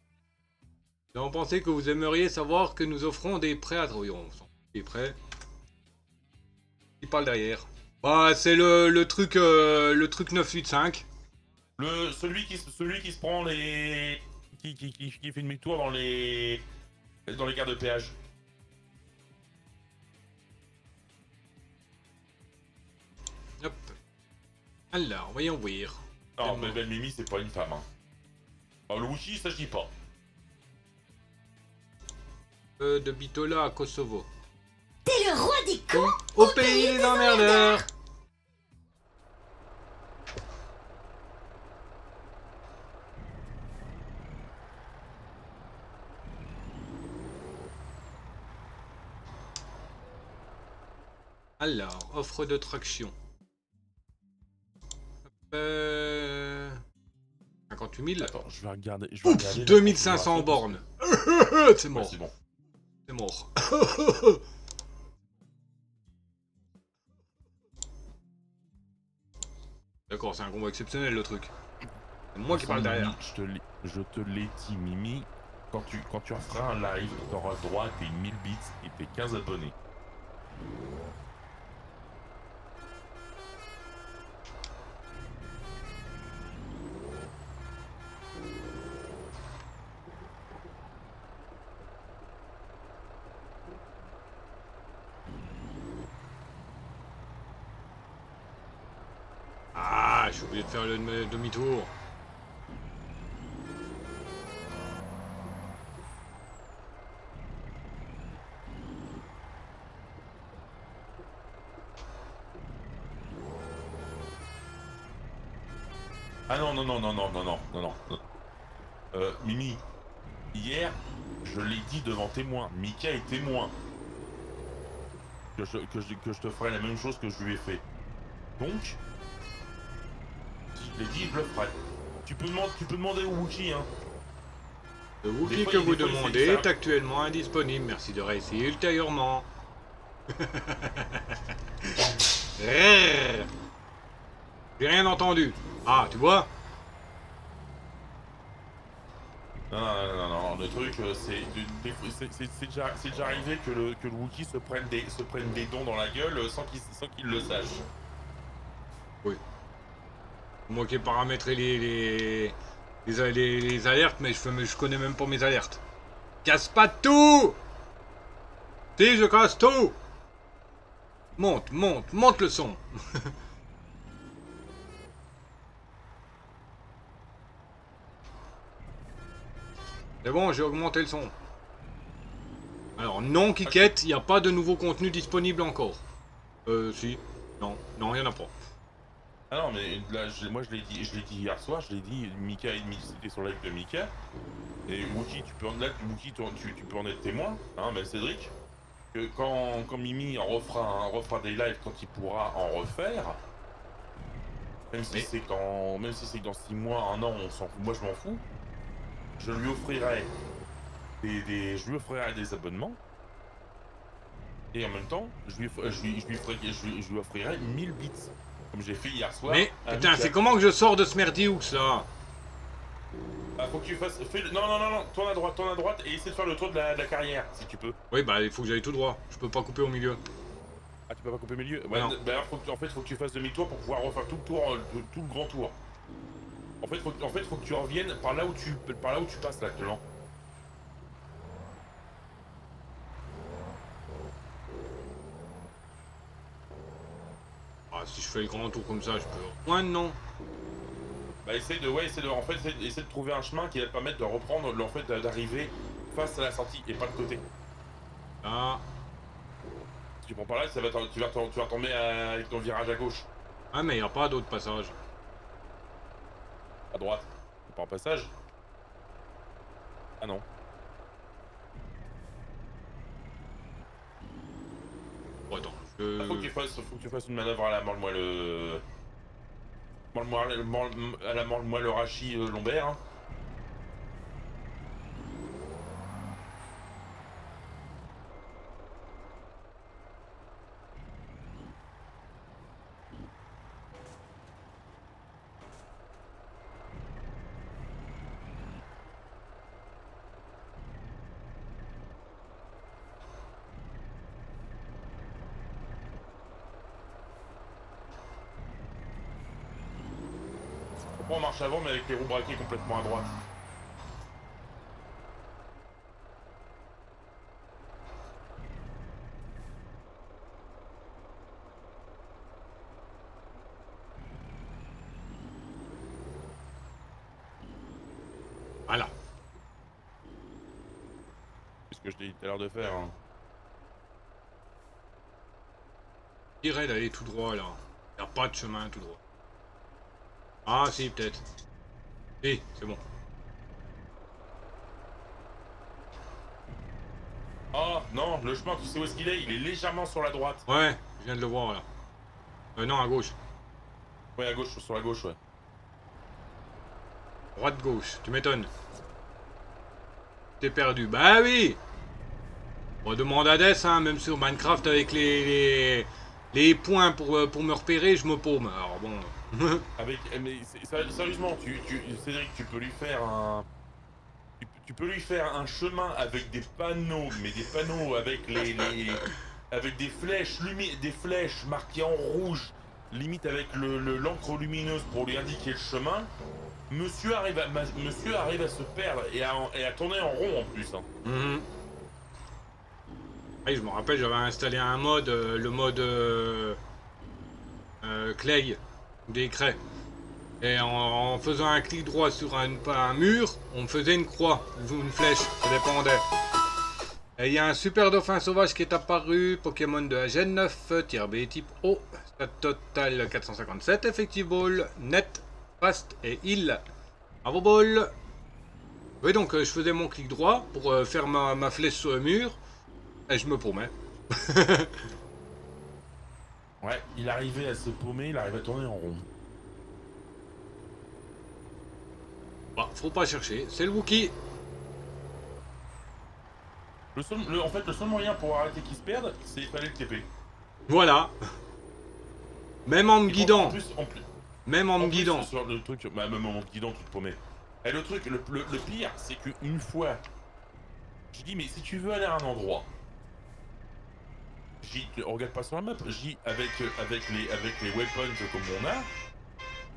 Nous avons pensé que vous aimeriez savoir que nous offrons des prêts à oui, on s'en fout des prêts. Qui parle derrière? Bah c'est le truc 985. Celui qui se prend les... Qui fait demi-tour dans les gares de péage. Hop. Alors, voyons voir. Non, mais belle Mimi, c'est pas une femme, hein. Alors, le Wookie, ça je dis pas. De Bitola à Kosovo. T'es le roi des cons Au pays des emmerdeurs. Alors, offre de traction. 58 000. Attends, je vais regarder. Ouf, 2500 bornes. C'est Ouais, mort. c'est bon. C'est mort. D'accord, c'est un combo exceptionnel le truc. C'est moi qui parle derrière. Mimi, je te l'ai dit, Mimi. Quand tu feras un live, tu auras droit à tes 1000 bits et tes 15 abonnés. Ah, je suis obligé de faire le demi-tour. Ah non, non, non, non, non, non, non, non, non. Mimi, hier, je l'ai dit devant témoin. Mika est témoin. Que je te ferai la même chose que je lui ai fait. Donc, si je l'ai dit, je le ferai. Tu peux demander au Wookie, hein. Le Des Wookie fois, que il y a vous des fois, demandez c'est- est actuellement indisponible. Merci de réessayer ultérieurement. Rrrr. J'ai rien entendu. Ah, tu vois? Non, non, non, non, non, le truc, c'est déjà arrivé que le Wookie se prenne des dons dans la gueule sans qu'il le sache. Oui. Moi qui ai paramétré les alertes, mais je connais même pas mes alertes. Casse pas tout! Si, je casse tout! Monte, monte, monte le son! C'est bon, j'ai augmenté le son. Alors, non, Kikette, il n'y a pas de nouveau contenu disponible encore. Si. Non, non, il n'y en a pas. Ah non, mais là, moi je l'ai dit hier soir, je l'ai dit, Mika et c'était sur le live de Mika. Et Wookie, Wookie, tu peux en être témoin, hein, mais Cédric, que quand Mimi refera des lives quand il pourra en refaire, même si Mais- c'est dans 6 mois, 1 an, moi je m'en fous, je lui offrirai je lui offrirai des abonnements. Et en même temps, je lui offrirai 1000 bits. Comme j'ai fait hier soir. Mais, à putain, Mika. c'est comment que je sors de ce merdiux, là? Ah, faut que tu fasses. Non, non, non, non, tourne à droite et essaie de faire le tour de la carrière, si tu peux. Oui, bah, il faut que j'aille tout droit. Je peux pas couper au milieu. Ah, tu peux pas couper au milieu. Ouais, non. Bah, alors, en fait, faut que tu fasses demi-tour pour pouvoir refaire tout le tour, tout le grand tour. En fait, faut que tu reviennes par là où tu passes là actuellement. Ah, si je fais le grand tour comme ça, je peux. Ouais, non. Bah, essaie de trouver un chemin qui va te permettre de reprendre, en fait, d'arriver face à la sortie et pas de côté. Là. Si tu prends par là, tu vas tomber avec ton virage à gauche, Ah, mais il n'y a pas d'autre passage. à droite. C'est pas un passage. Ah non. Bon, attends. Faut que tu fasses une manœuvre à la morle-moelle. À la morle-moelle rachis lombaire. Hein. Prends en marche avant, mais avec les roues braquées complètement à droite. Voilà. C'est ce que je t'ai dit tout à l'heure de faire. Hein. Je dirais d'aller tout droit, là. Il n'y a pas de chemin tout droit. Ah, si, peut-être. Si, c'est bon. Oh non, le chemin, tu sais où est-ce qu'il est? Il est légèrement sur la droite. Ouais, je viens de le voir, là. Non, à gauche. Ouais, à gauche, sur la gauche, ouais. Droite-gauche, tu m'étonnes. T'es perdu. Bah oui! On demande à Des, hein, même sur Minecraft avec les points pour me repérer, je me paume. Alors bon. Mais sérieusement, Cédric, tu peux lui faire un... Tu peux lui faire un chemin avec des panneaux, mais des panneaux avec avec des flèches marquées en rouge, limite avec l'encre lumineuse pour lui indiquer le chemin. Monsieur arrive à se perdre et à tourner en rond en plus. Hein. Mhm. Oui, je me rappelle, j'avais installé un mode, le mode clay, des craies. Et en faisant un clic droit sur un mur, on me faisait une croix, ou une flèche, ça dépendait. Et il y a un super dauphin sauvage qui est apparu, Pokémon de la Gen 9, tir B type O, stade total 457, effective ball, net Fast et heal. Bravo ball. Oui, donc je faisais mon clic droit pour faire ma flèche sur le mur. Et je me paumais. Ouais, il arrivait à se paumer, il arrivait à tourner en rond. Bah, faut pas chercher. C'est le Wookie. En fait, le seul moyen pour arrêter qu'ils se perdent, c'est il fallait le TP. Voilà. Même en me Et guidant. en plus, Même en me plus, guidant. sur le truc, bah, même en me guidant, tu te paumais. Et le truc, le pire, c'est qu'une fois, je dis, mais si tu veux aller à un endroit, regarde pas sur la map, avec les weapons comme on a,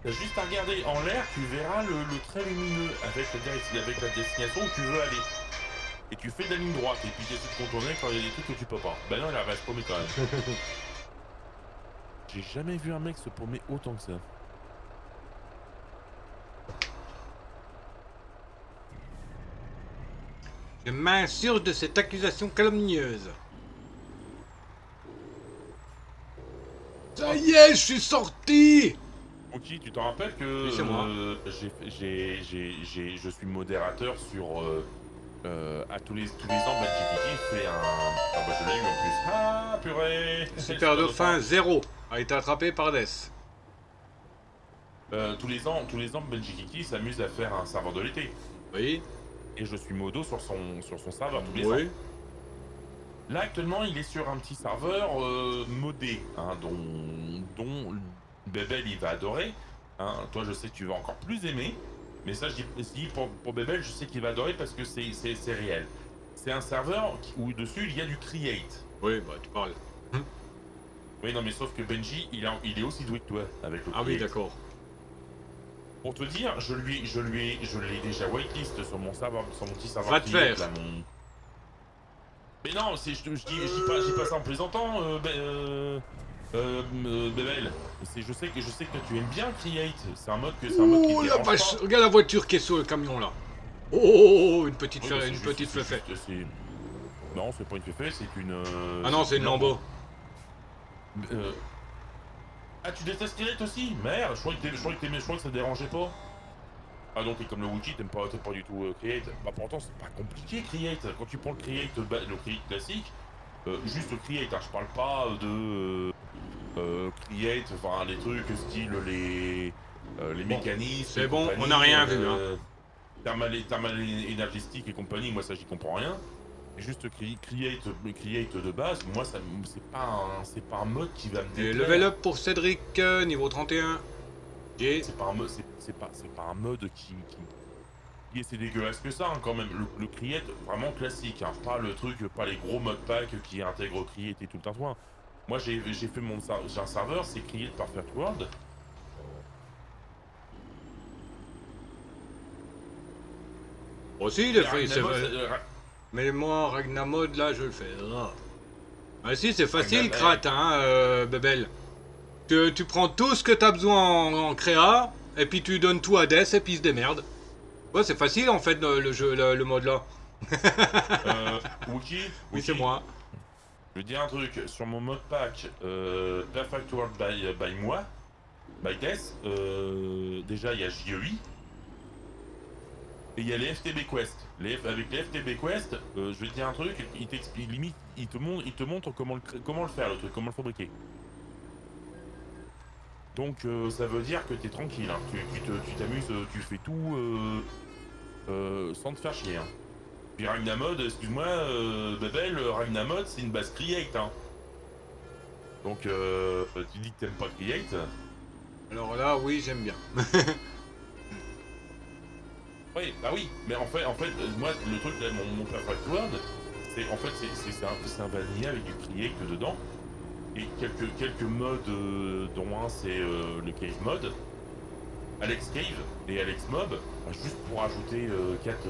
t'as juste à regarder en l'air, tu verras le trait lumineux avec la destination où tu veux aller. Et tu fais de la ligne droite, et puis tu essaies de contourner quand il y a des trucs que tu peux pas. Bah non, il arrive à se paumer quand même. J'ai jamais vu un mec se paumer autant que ça. Je m'insurge de cette accusation calomnieuse. Ça y est, je suis sorti. Ok, tu t'en rappelles que Oui, c'est moi. je suis modérateur sur à tous les ans, BenjiKiki fait un. Ah bah je l'ai eu en plus. Ah purée. Super Dauphin 0 a été attrapé par Death. Tous les ans, BenjiKiki s'amuse à faire un serveur de l'été. Oui. Et je suis modo sur son serveur tous les ans. Oui. Là actuellement il est sur un petit serveur modé, hein, dont Bebel il va adorer. Hein. Toi je sais que tu vas encore plus aimer. Mais ça je dis pour Bebel je sais qu'il va adorer parce que c'est réel. C'est un serveur où dessus il y a du create. Oui, bah tu parles. Oui non mais sauf que Benji il est aussi doué que toi avec le Ah create. oui, d'accord. Pour te dire, je l'ai déjà whitelist sur mon serveur, sur mon petit serveur. Va te faire. Là, Mais non, je dis pas ça en plaisantant, Bebel. Je sais que toi, tu aimes bien Create. C'est un mode qui Ouh te la dérange vache, pas. regarde la voiture qui est sur le camion là. Oh, une petite Oui, bah, c'est une juste- petite c'est feuille. juste- Non, c'est pas une féfé, c'est une. Ah non, c'est une Lambo. Ah, tu détestes Create aussi? Merde, je croyais que ça te dérangeait pas. Ah donc t'es comme le Wookiee, t'aimes pas du tout Create. Bah pourtant c'est pas compliqué Create. Quand tu prends le Create classique, juste Create, hein, je parle pas de Create, enfin les trucs style les mécanismes. c'est et bon, compagnie, on n'a rien vu, hein. Thermal énergistique et compagnie, moi ça j'y comprends rien. Juste Create de base, moi ça c'est pas un mode qui va me Et déplaire. level up pour Cédric, niveau 31. J'ai. C'est pas un mode, c'est pas un mode qui est si dégueulasse que ça, hein, quand même. Le Create vraiment classique, hein, pas le truc, pas les gros mod packs qui intègrent Create et tout le tintouin. Moi j'ai fait j'ai un serveur, c'est Create Perfect World. Aussi, il est fait, c'est Ragnamod, vrai. Mais moi, Ragnamod, là, je le fais. Ah si, c'est facile, Krat, hein, Bebel. Tu prends tout ce que t'as besoin en créa, et puis tu donnes tout à Death, et puis il se démerde. Ouais, c'est facile, en fait, le jeu, le mode là. Wookie, Oui, c'est moi. Je veux dire un truc, sur mon mode pack Perfect World by moi, by Death, déjà il y a JEI, et il y a les FTB Quest. Avec les FTB Quest, je vais te dire un truc, il t'explique, limite, il te montre comment le faire le truc, comment le fabriquer. Donc ça veut dire que t'es tranquille, hein. Tu t'amuses, tu fais tout sans te faire chier. Hein. Puis Ragnamod, excuse-moi, Bebel, Ragnamod c'est une base Create. Hein. Donc tu dis que t'aimes pas Create. Alors là, oui, j'aime bien. Oui, bah oui, mais en fait moi le truc, là, mon Perfect World, c'est un vanilla avec du Create dedans. Et quelques modes, dont un c'est le Cave mode, Alex Cave et Alex Mob, bah, juste pour ajouter 4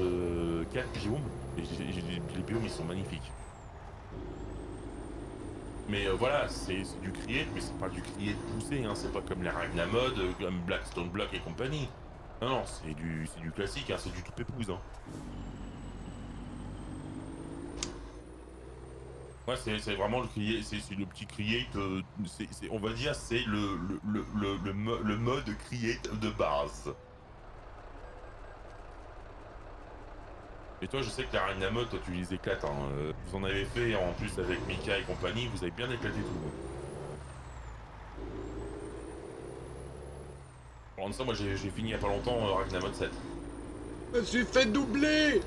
biomes. Et les biomes ils sont magnifiques. Mais voilà, c'est du Create, mais c'est pas du Create poussé, hein, c'est pas comme les Ragnamod, comme Blackstone Block et compagnie. Non, c'est du classique, hein, c'est du tout pépouze. Hein. Ouais, c'est vraiment le create, c'est le petit create, on va dire c'est le mode create de base. Et toi, je sais que la Arena Mode, toi tu les éclates, hein. Vous en avez fait en plus avec Mika et compagnie, vous avez bien éclaté tout le monde. Pour ça, moi j'ai fini il y a pas longtemps Arena Mode 7. Je me suis fait doubler.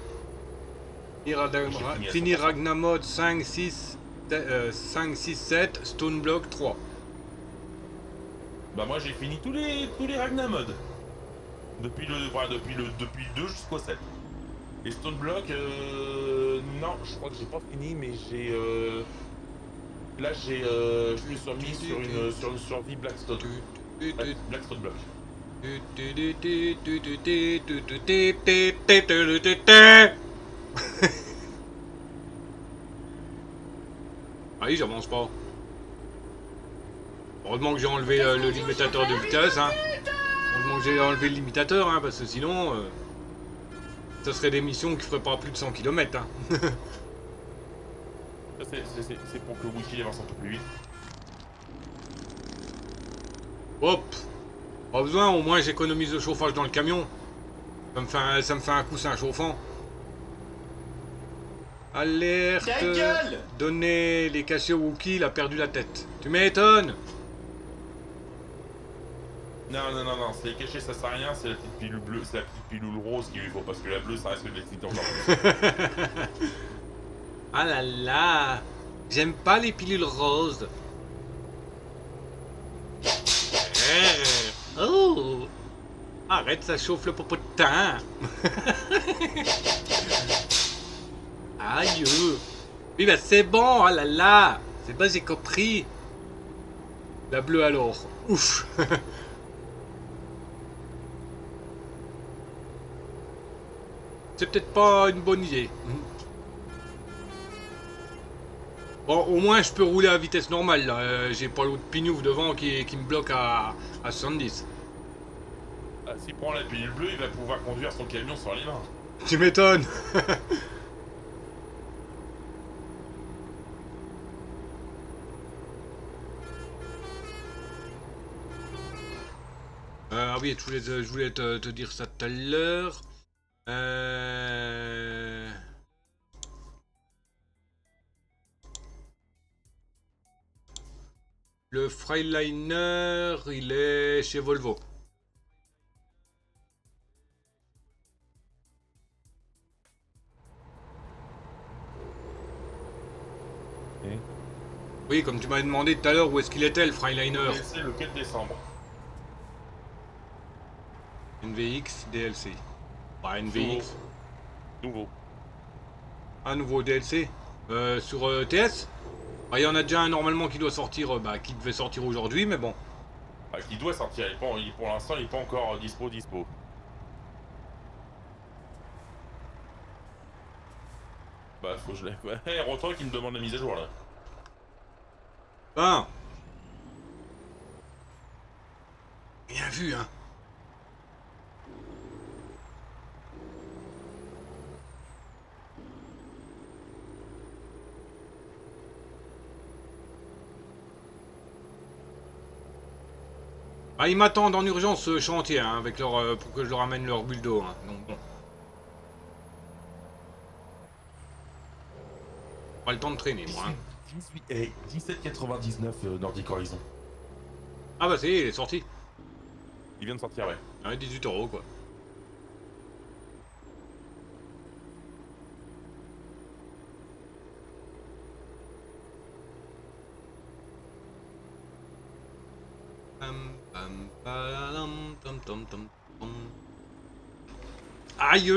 Finir Ragnamod 5, 6, 7, Stone Block 3. Bah moi j'ai fini tous les Ragna Mode. Depuis le 2 jusqu'au 7. Et Stone Block, non, je crois que j'ai pas fini, mais j'ai là je me suis remis sur une survie Blackstone. Blackstone Block. Ah oui, j'avance pas. Heureusement que j'ai enlevé le limitateur de vitesse, hein. Heureusement que j'ai enlevé le limitateur, hein, parce que sinon, ça serait des missions qui feraient pas plus de 100 km, hein. C'est pour que le wiki avance un peu plus vite. Hop. Pas besoin, au moins j'économise le chauffage dans le camion. Ça me fait un coussin chauffant. Alerte. Ta gueule! Donnez les cachets au Wookie, il a perdu la tête. Tu m'étonnes. Non, c'est les cachets, ça sert à rien, c'est la petite pilule bleue, c'est la petite pilule rose qu'il lui faut, parce que la bleue, ça risque de l'exciter encore plus. Ah là là. J'aime pas les pilules roses. Oh. Arrête, ça chauffe le popotin. Aïe. Oui, bah c'est bon, oh là là. C'est pas, j'ai compris. La bleue alors. Ouf. C'est peut-être pas une bonne idée. Bon, au moins je peux rouler à vitesse normale là. J'ai pas l'autre pignouf devant qui me bloque à 70. Ah, s'il prend la pilule bleue, il va pouvoir conduire son camion sur les mains. Tu m'étonnes. Ah oui, je voulais te dire ça tout à l'heure. Le Freightliner, il est chez Volvo. Oui, comme tu m'avais demandé tout à l'heure où est-ce qu'il était le Freightliner. C'est le 4 décembre. NVX DLC. Bah, NVX. Nouveau. Un nouveau DLC sur TS. Bah, il y en a déjà un normalement qui doit sortir, qui devait sortir aujourd'hui, mais bon. Ah, qui doit sortir, pour l'instant il est pas encore dispo. Bah faut que je l'ai. Ouais, Rotron qui me demande la mise à jour là. Ben. Bien vu, hein. Ah, ils m'attendent en urgence ce chantier, hein, avec leur, pour que je leur amène leur bulldo. Hein. Donc bon. Pas le temps de traîner, moi. Hein. 17,99 Nordic Horizon. Ah bah c'est, il est sorti. Il vient de sortir, ouais. Ouais, 18 € quoi. Aïe!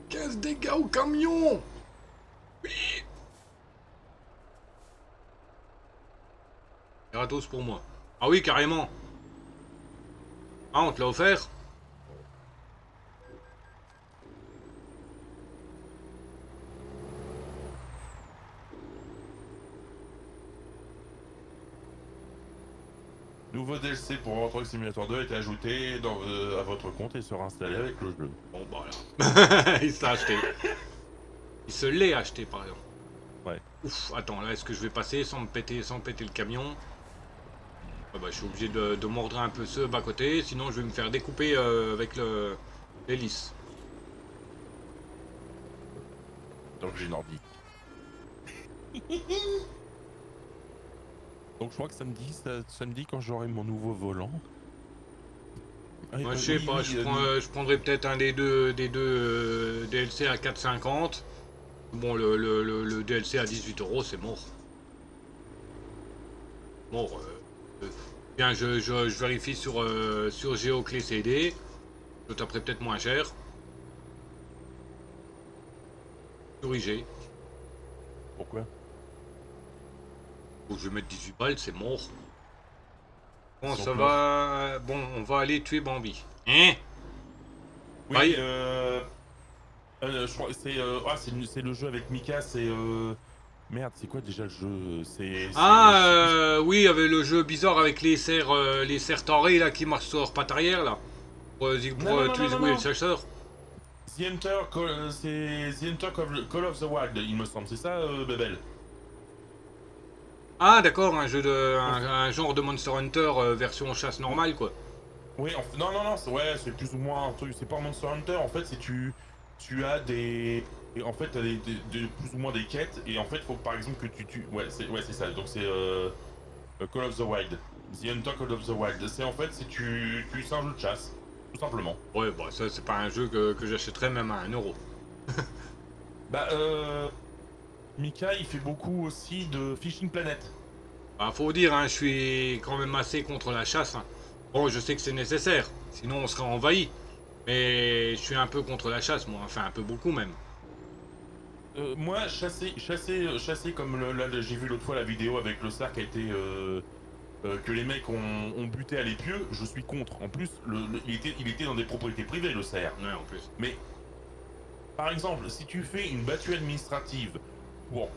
15 dégâts au camion! Oui! Gratos pour moi. Ah oui, carrément. Ah, on te l'a offert? Nouveau DLC pour Euro Truck Simulator 2 a été ajouté à votre compte et sera installé avec le jeu. Bon bah là. Il s'est acheté. Il se l'est acheté par exemple. Ouais. Ouf, attends, là est-ce que je vais passer sans péter le camion? Ah bah, je suis obligé de mordre un peu ce bas-côté, sinon je vais me faire découper avec l'hélice. Donc j'ai une ordi. Donc je crois que samedi quand j'aurai mon nouveau volant. Ah, Moi, je sais pas, je prendrais peut-être un des deux DLC à 4,50. Bon, le DLC à 18 euros, c'est mort. Bon, bien, je vérifie sur GeoClé CD. Je taperai peut-être moins cher. Sur IG. Pourquoi? Faut que je mette 18 balles, c'est mort. Bon, Ils ça sont va. Bon, on va aller tuer Bambi. Hein? Oui, Aïe. je crois que c'est le jeu avec Mika, c'est merde, c'est quoi déjà le jeu? Oui, il y avait le jeu bizarre avec les serres tarées là qui marchent sur leur patte arrière là. Pour Non, tuer non, le non. chasseur. The Hunter, c'est The Hunter Call of the Wild, il me semble, c'est ça, Bebel? Ah d'accord, un genre de Monster Hunter version chasse normale quoi. Oui, non, c'est plus ou moins un truc, c'est pas Monster Hunter, en fait, c'est tu as des... Et en fait, t'as plus ou moins des quêtes, et en fait, faut par exemple que tu tues... Ouais, c'est ça, donc c'est Call of the Wild. The Hunter Call of the Wild. C'est en fait, c'est un jeu de chasse, tout simplement. Ouais, bah ça c'est pas un jeu que j'achèterais même à 1 euro. Bah, Mika, il fait beaucoup aussi de Fishing Planet. Bah faut dire, hein, je suis quand même assez contre la chasse. Hein. Bon, je sais que c'est nécessaire, sinon on serait envahi. Mais je suis un peu contre la chasse, moi, enfin un peu beaucoup même. Moi, chasser comme là, j'ai vu l'autre fois la vidéo avec le cerf qui a été... que les mecs ont buté à l'épieu, je suis contre. En plus, il était dans des propriétés privées, le cerf. Ouais, en plus. Mais, par exemple, si tu fais une battue administrative pour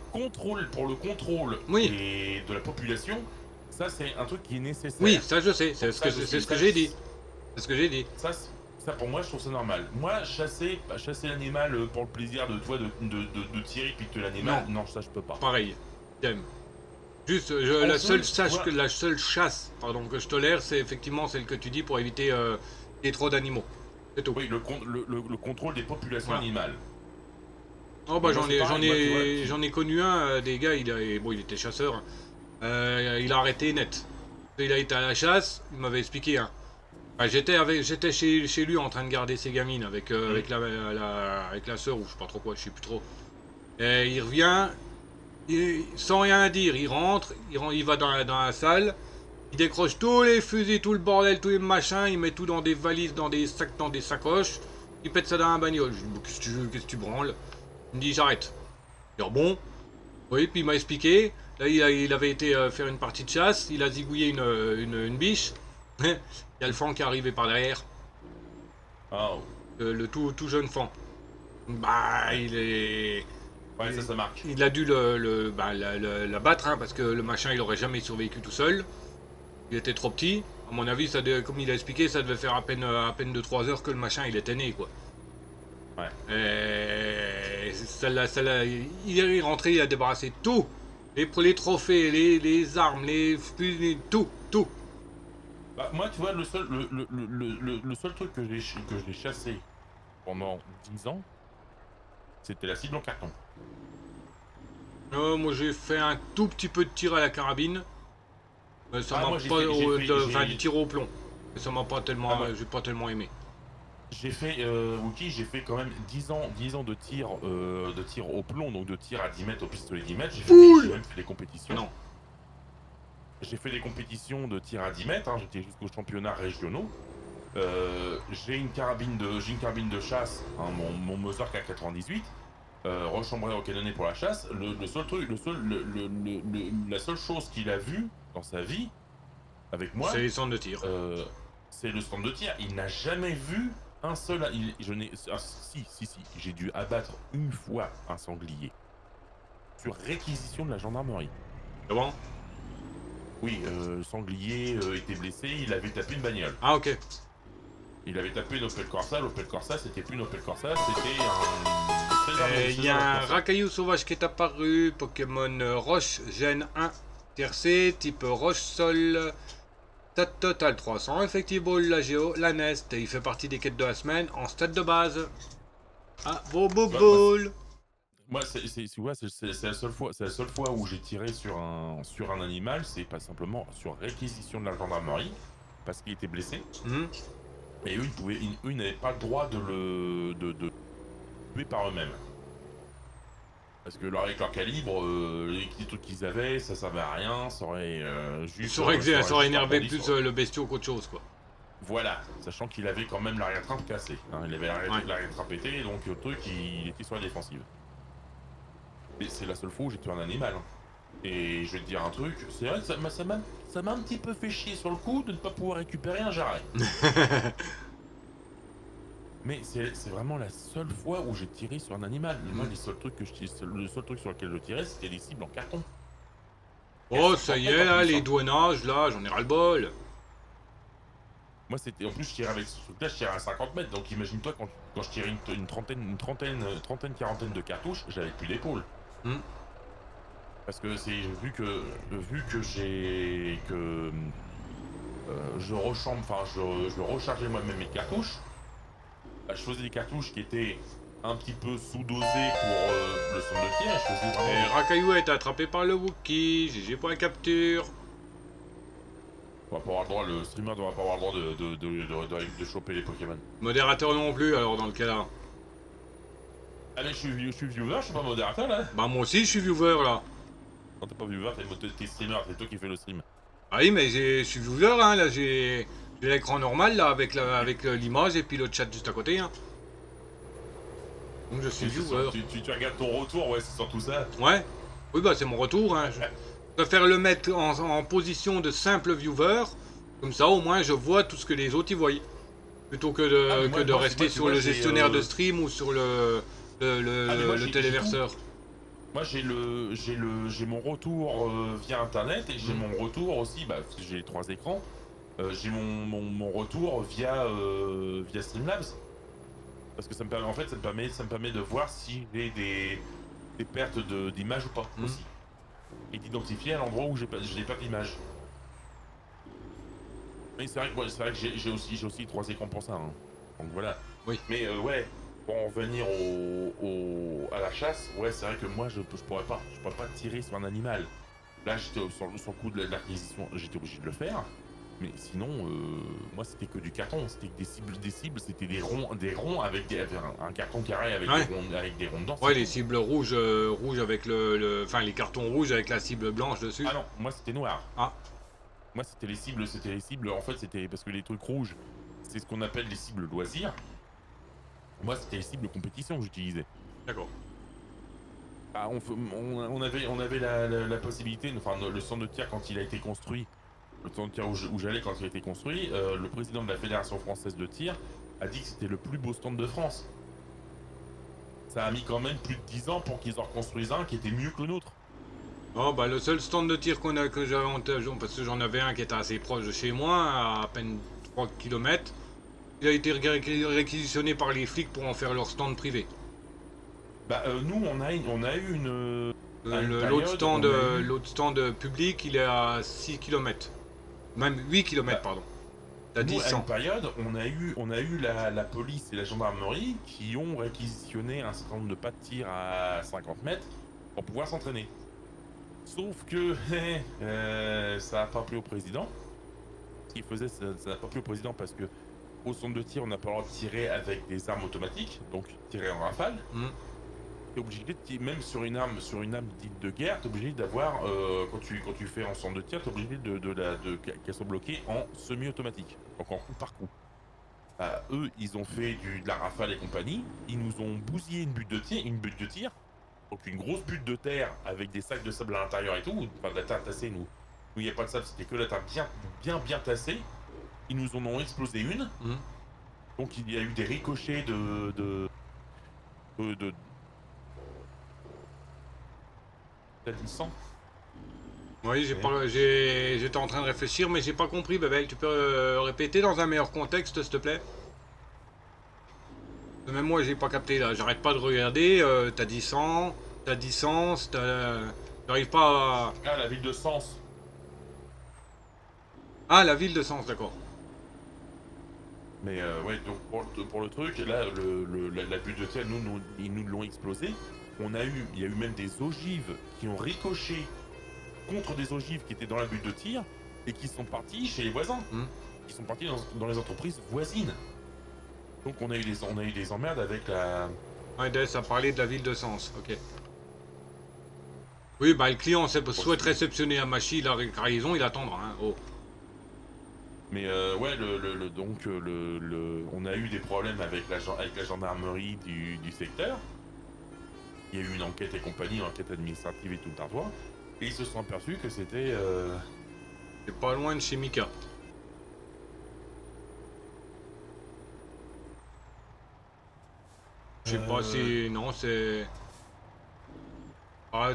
le contrôle Oui. et de la population, ça c'est un truc qui est nécessaire. Oui, ça je sais, c'est ce que j'ai dit. C'est ce que j'ai dit. Ça pour moi je trouve ça normal. Moi chasser l'animal pour le plaisir de toi de tirer puis de tuer l'animal, non ça je peux pas. Pareil, j'aime. Juste, la seule chasse pardon, que je tolère, c'est effectivement celle que tu dis pour éviter qu'il y ait trop d'animaux. C'est tout. Oui, le contrôle des populations Voilà. animales. Oh bah Moi, c'est pareil, j'en ai connu un, des gars, il était chasseur. Il a arrêté net. Il a été à la chasse, il m'avait expliqué. Hein. Enfin, j'étais chez lui en train de garder ses gamines avec la sœur ou je sais pas trop quoi, je sais plus trop. Et il revient, sans rien dire, il rentre, il va dans la salle, il décroche tous les fusils, tout le bordel, tous les machins, il met tout dans des valises, dans des sacs, dans des sacoches, il pète ça dans un bagnole. Je lui dis, qu'est-ce que tu branles? Il me dit, j'arrête. Je dis, bon. Oui, puis il m'a expliqué. Là, il avait été faire une partie de chasse, il a zigouillé une biche. Il y a le fan qui est arrivé par derrière. Oh. Le tout jeune fan. Bah, il est... Ouais, ça marque. Il a dû la battre, hein, parce que le machin, il aurait jamais survécu tout seul. Il était trop petit. À mon avis, comme il a expliqué, ça devait faire à peine de 3 heures que le machin, il était né, quoi. Ouais. Et il est rentré, il a débarrassé tout. Les trophées, les armes, les fusils, tout. Bah, moi, tu vois, le seul truc que j'ai chassé pendant 10 ans, c'était la cible en carton. Moi, j'ai fait un tout petit peu de tir à la carabine. Mais ça m'a moi, pas... du tir au plomb. Mais ça m'a pas tellement... j'ai pas tellement aimé. J'ai fait, Wookie, j'ai fait quand même 10 ans de tir au plomb, donc de tir à 10 mètres au pistolet 10 mètres. J'ai même fait des compétitions. Non. J'ai fait des compétitions de tir à 10 mètres, hein, j'étais jusqu'aux championnats régionaux. J'ai une carabine de chasse, hein, mon Mauser K98, rechambré au canonnier pour la chasse. La seule chose qu'il a vue dans sa vie, avec moi, C'est les centres de tir. c'est le stand de tir. Il n'a jamais vu un seul... Si, j'ai dû abattre une fois un sanglier. Sur réquisition de la gendarmerie. Comment? Oui, le sanglier était blessé, il avait tapé une bagnole. Ah, ok. Il avait tapé une Opel Corsa, l'Opel Corsa c'était plus une Opel Corsa, c'était un Et il y a un racaillou sauvage qui est apparu, Pokémon Roche Gène 1, Tiercé, type Roche-Sol, stade total 300, Effective Ball, la Géo, la Nest, et il fait partie des quêtes de la semaine en stade de base. Ah, Bobo Ball. Moi, c'est la seule fois où j'ai tiré sur un animal, c'est pas simplement sur réquisition de la gendarmerie, parce qu'il était blessé. Et eux, ils n'avaient pas le droit de le tuer par eux-mêmes. Parce que avec leur calibre, les petits trucs qu'ils avaient, ça servait à rien, ça aurait juste... Ça aurait énervé plus sur... le bestiau qu'autre chose, quoi. Voilà, sachant qu'il avait quand même l'arrière-train cassé. Hein, il avait l'arrière-train pété, donc le truc, il était sur la défensive. Et c'est la seule fois où j'ai tué un animal. Hein. Et je vais te dire un truc, c'est vrai que ça m'a un petit peu fait chier sur le coup de ne pas pouvoir récupérer un jarret. Mais c'est vraiment la seule fois où j'ai tiré sur un animal. Moi, le seul truc sur lequel je tirais, c'était des cibles en carton. Oh, ça y est, là, les douanages, là, j'en ai ras-le-bol. Moi, c'était en plus, je tirais avec ce truc-là, je tirais à 50 mètres. Donc, imagine-toi, quand je tirais une trentaine, quarantaine de cartouches, j'avais plus d'épaule. Parce que vu que je rechargeais moi-même mes cartouches. Je faisais des cartouches qui étaient un petit peu sous-dosées pour le son de tir. Et je faisais vraiment... Et Racaillou a été attrapé par le Wookie, GG pour la capture. On va pas avoir le droit, le streamer doit pas avoir le droit de choper les Pokémon. Modérateur non plus, alors dans le cas là. Ah mais je suis viewer, je suis pas modérateur là. Bah moi aussi je suis viewer là. Non t'es pas viewer, t'es streamer, c'est toi qui fais le stream. Ah oui mais je suis viewer hein, là j'ai l'écran normal là avec l'image et puis le chat juste à côté hein. Donc je suis viewer. Tu regardes ton retour, ouais c'est surtout ça. Ouais. Oui bah c'est mon retour hein. Je préfère le mettre en position de simple viewer. Comme ça au moins je vois tout ce que les autres y voient. Plutôt que de rester sur le gestionnaire de stream ou sur le téléverseur. Moi j'ai mon retour via internet et j'ai mon retour aussi, bah j'ai les 3 écrans. J'ai mon retour via Streamlabs. Parce que ça me permet de voir si j'ai des pertes d'image ou pas aussi. Et d'identifier à l'endroit où j'ai pas d'image. Mais c'est vrai que j'ai aussi 3 écrans pour ça. Hein. Donc voilà. Oui. Mais ouais, pour en revenir à la chasse, ouais c'est vrai que moi je pourrais pas tirer sur un animal. Là j'étais sur le coup de l'acquisition, j'étais obligé de le faire. Mais sinon, moi c'était que du carton, c'était que des cibles, c'était des ronds avec un carton carré avec des ronds dedans. Ouais, les cibles rouges avec enfin les cartons rouges avec la cible blanche dessus. Ah non, moi c'était noir. Ah. Moi c'était les cibles, en fait c'était parce que les trucs rouges, c'est ce qu'on appelle les cibles loisirs. Moi c'était les cibles compétition que j'utilisais. D'accord. Ah, on avait la possibilité, enfin le centre de tir quand il a été construit, le centre de tir où j'allais quand il a été construit, le président de la Fédération Française de Tir a dit que c'était le plus beau stand de France. Ça a mis quand même plus de 10 ans pour qu'ils en reconstruisent un qui était mieux que le nôtre. Oh bah le seul stand de tir que j'avais en tête, parce que j'en avais un qui était assez proche de chez moi, à peine 3 km, il a été réquisitionné par les flics pour en faire leur stand privé. Bah nous on a eu une... L'autre stand public il est à 6 km. Même 8 km pardon. T'as dit 100. À une période, on a eu la police et la gendarmerie qui ont réquisitionné un certain nombre de pas de tir à 50 mètres pour pouvoir s'entraîner. Sauf que ça n'a pas plu au président. Ce qu'il faisait, ça n'a pas plu au président parce que au centre de tir, on n'a pas le droit de tirer avec des armes automatiques, donc tirer en rafale. T'es obligé de même sur une arme dite de guerre, t'es obligé d'avoir quand tu fais en centre de tir, t'es obligé qu'elle soit bloquée en semi-automatique, donc en coup par coup. Eux, ils ont fait de la rafale et compagnie, ils nous ont bousillé une butte de tir, donc une grosse butte de terre avec des sacs de sable à l'intérieur et tout, enfin de la terre tassée, nous il n'y a pas de sable, c'était que la terre bien tassée. Ils nous en ont explosé une, donc il y a eu des ricochets de peut-être 100. Oui, j'étais en train de réfléchir, mais j'ai pas compris, Babel. Tu peux répéter dans un meilleur contexte, s'il te plaît? Même moi, j'ai pas capté là. J'arrête pas de regarder. T'as dit 100, t'as dit Sens, j'arrive pas à... Ah, la ville de Sens. Ah, la ville de Sens, d'accord. Mais ouais, donc pour le truc, là, la bulle de tir, ils nous l'ont explosé. Il y a eu même des ogives qui ont ricoché contre des ogives qui étaient dans la bulle de tir et qui sont partis chez les voisins. Qui sont partis dans les entreprises voisines. Donc on a eu des emmerdes avec la... Ouais, Des a parlé de la ville de Sens, ok. Oui, bah le client souhaite réceptionner un machine, il a raison, il attendra, hein. Oh. Mais ouais, on a eu des problèmes avec la gendarmerie du secteur. Il y a eu une enquête et compagnie, une enquête administrative et tout le tardois. Et ils se sont aperçus que c'était... C'est pas loin de chez Mika. Je sais pas si... Non, c'est... Ah,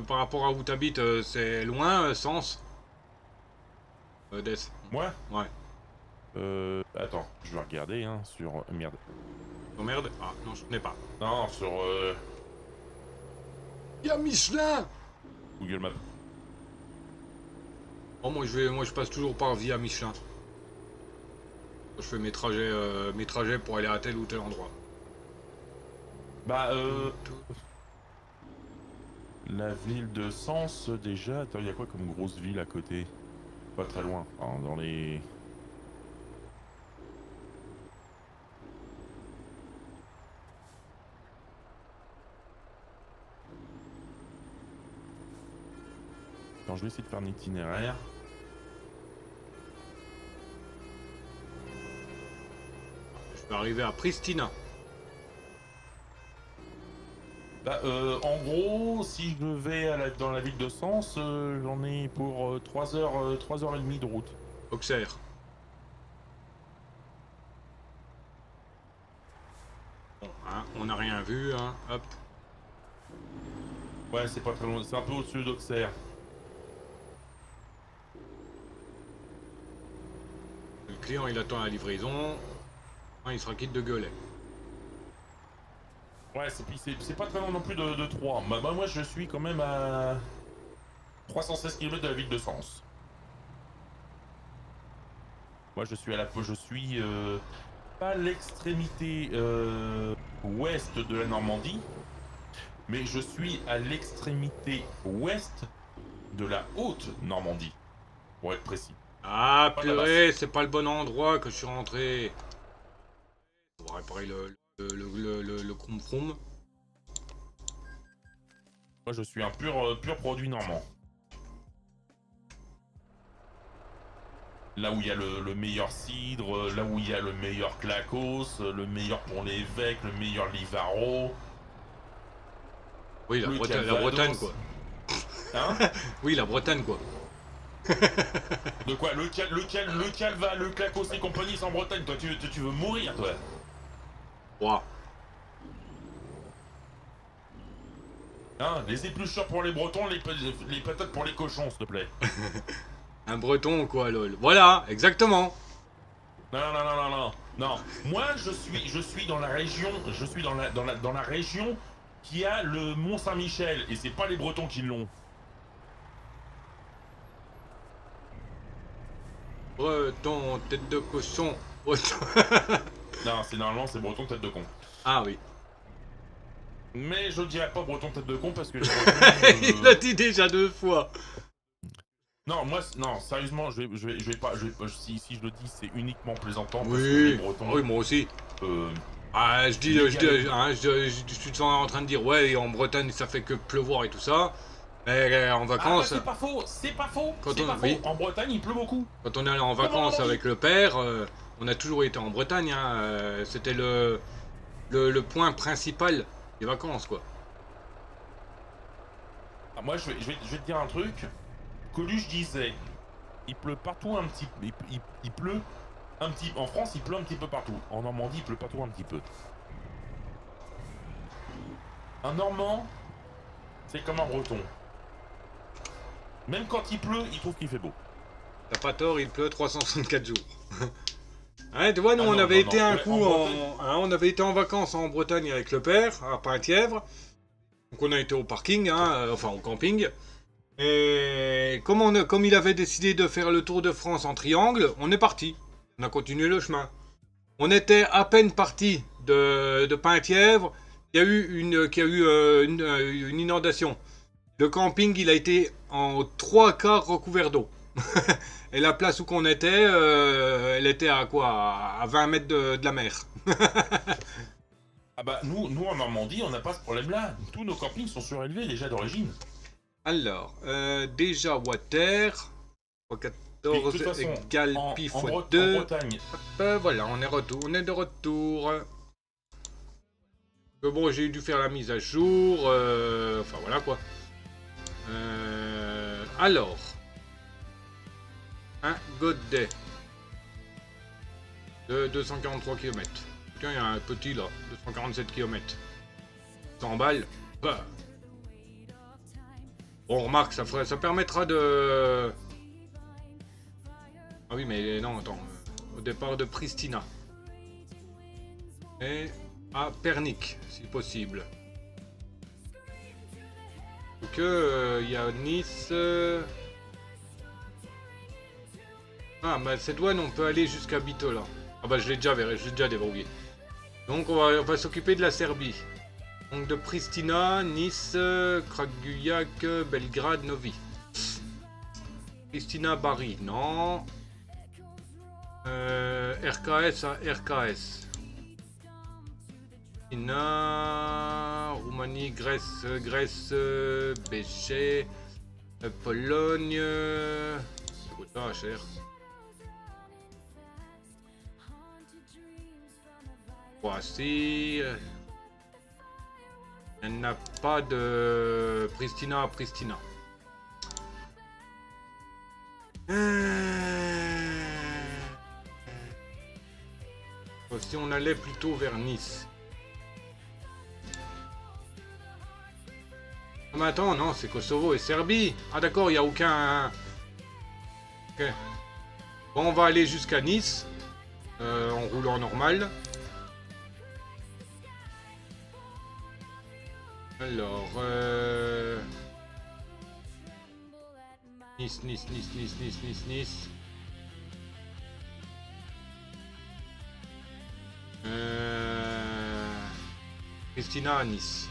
par rapport à où t'habites, c'est loin, Sens Des. Moi Ouais. Attends, je vais regarder, hein, sur... Merde. Oh merde. Ah, non, je connais pas. Non, sur Y'a Michelin. Google Maps. Oh, moi je passe toujours par via Michelin. Je fais mes trajets pour aller à tel ou tel endroit. Bah, la ville de Sens, déjà... Attends, il y a quoi comme grosse ville à côté? Pas très loin, enfin, dans les... Attends, je vais essayer de faire un itinéraire. Je peux arriver à Pristina. Bah, en gros, si je vais dans la ville de Sens, j'en ai pour 3h30 de route. Auxerre. Bon, hein, on n'a rien vu, hein. Hop. Ouais, c'est pas très loin, c'est un peu au-dessus d'Auxerre. Le client, il attend la livraison. Ah, il sera quitte de gueulet. Ouais, c'est pas très loin non plus de 3. Moi, je suis quand même à 316 km de la ville de Sens. Moi, je suis pas l'extrémité ouest de la Normandie, mais je suis à l'extrémité ouest de la haute Normandie, pour être précis. Ah, Pas de la purée, c'est pas le bon endroit que je suis rentré. On va réparer le crom-crom. Moi, je suis un pur produit normand. Là où il y a le meilleur cidre, là où il y a le meilleur clacos, le meilleur pont l'évêque, le meilleur livaro. Oui, la Bretagne, quoi. Hein? Oui, la Bretagne, quoi. De quoi? Le calva, le clacos et compagnie, c'est en Bretagne, toi, tu veux mourir, toi? Ouah. Hein? Les éplucheurs pour les bretons, les patates pour les cochons, s'il te plaît. Un breton, quoi, lol. Voilà, exactement. Non. Moi, je suis dans la région, je suis dans la région qui a le Mont Saint-Michel, et c'est pas les bretons qui l'ont. Breton, tête de cochon. Breton. Non, normalement, c'est breton tête de con. Ah oui. Mais je dirais pas breton tête de con parce que les Il l'a dit déjà 2 fois. Non, non, sérieusement, je vais pas, si je le dis, c'est uniquement plaisantant parce que Oui. les bretons... Oui, moi aussi. Ah, je suis en train de dire, ouais, en Bretagne, ça fait que pleuvoir et tout ça. Mais en Ah, vacances, c'est pas faux, c'est pas faux, Quand c'est on- pas faux. oui. En Bretagne, il pleut beaucoup. quand on est allé en Comment vacances on dit avec le père, on a toujours été en Bretagne. Hein, c'était le point principal des vacances, quoi. Ah, moi, je vais te dire un truc. Coluche disait, il pleut partout un petit... Il pleut un petit... En France, il pleut un petit peu partout. En Normandie, il pleut partout un petit peu. Un Normand, c'est comme un Breton. Même quand il pleut, il trouve qu'il fait beau. T'as pas tort, il pleut 364 jours. Hein, tu vois, nous, Ah on non, avait non, été non. un Ouais, coup en Bretagne. on avait été en vacances en Bretagne avec le père, à Penthièvre. Donc on a été au parking, hein, enfin au camping. Et comme il avait décidé de faire le tour de France en triangle, on est parti. On a continué le chemin. On était à peine parti de Penthièvre. Il y a eu une inondation. Le camping, il a été en 3 quarts recouvert d'eau. Et la place où qu'on était, elle était à quoi? À 20 mètres de la mer. Ah bah, nous en Normandie, on n'a pas ce problème-là. Tous nos campings sont surélevés déjà d'origine. Alors, déjà water, Et de x14 toute façon, égale pi en fois 2. Bretagne, Voilà, on est de retour. Bon, j'ai dû faire la mise à jour. Enfin, voilà quoi. Alors, un godet de 243 km. Tiens, il y a un petit là, 247 km. 100 balles. Bah. Bon, remarque, ça permettra de... Ah oui, mais non, attends. Au départ de Pristina. Et à Pernik, si possible. Donc, il y a Nice. Ah, bah cette douane, on peut aller jusqu'à Bitola. Ah bah je l'ai déjà déverrouillé. Donc on va s'occuper de la Serbie. Donc de Pristina, Nice, Kragujevac, Belgrade, Novi. Pristina, Bari, non. RKS à RKS. Pristina, Roumanie, Grèce, Béché, Pologne. Ça coûte pas cher. Voici. Elle n'a pas de Pristina à Pristina. Si on allait plutôt vers Nice. Ah, mais attends, non, c'est Kosovo et Serbie. Ah d'accord, il n'y a aucun... Ok. Bon, on va aller jusqu'à Nice. En roulant normal. Alors, Nice. Christina à Nice.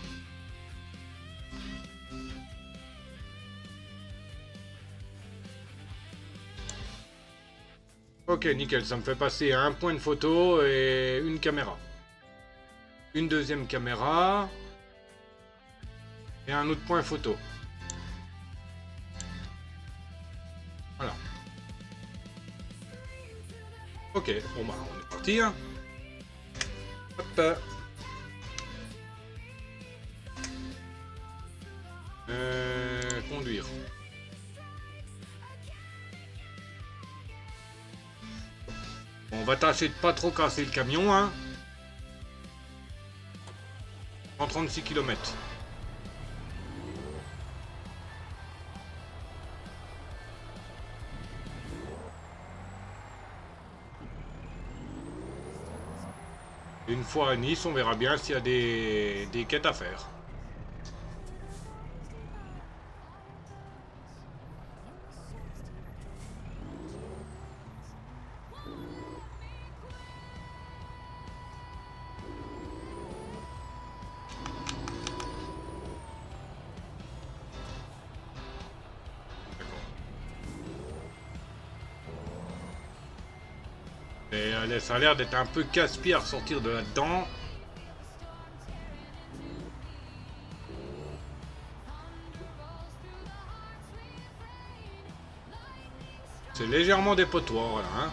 Ok, nickel, ça me fait passer un point de photo et une caméra. Une deuxième caméra. Et un autre point photo. Voilà. Ok, bon bah on est parti. Hein. Hop. Conduire. Bon, on va tâcher de pas trop casser le camion, hein. 136 km. Une fois à Nice, on verra bien s'il y a des quêtes à faire. Et ça a l'air d'être un peu casse-pied à ressortir de là-dedans. C'est légèrement dépotoir, là, hein.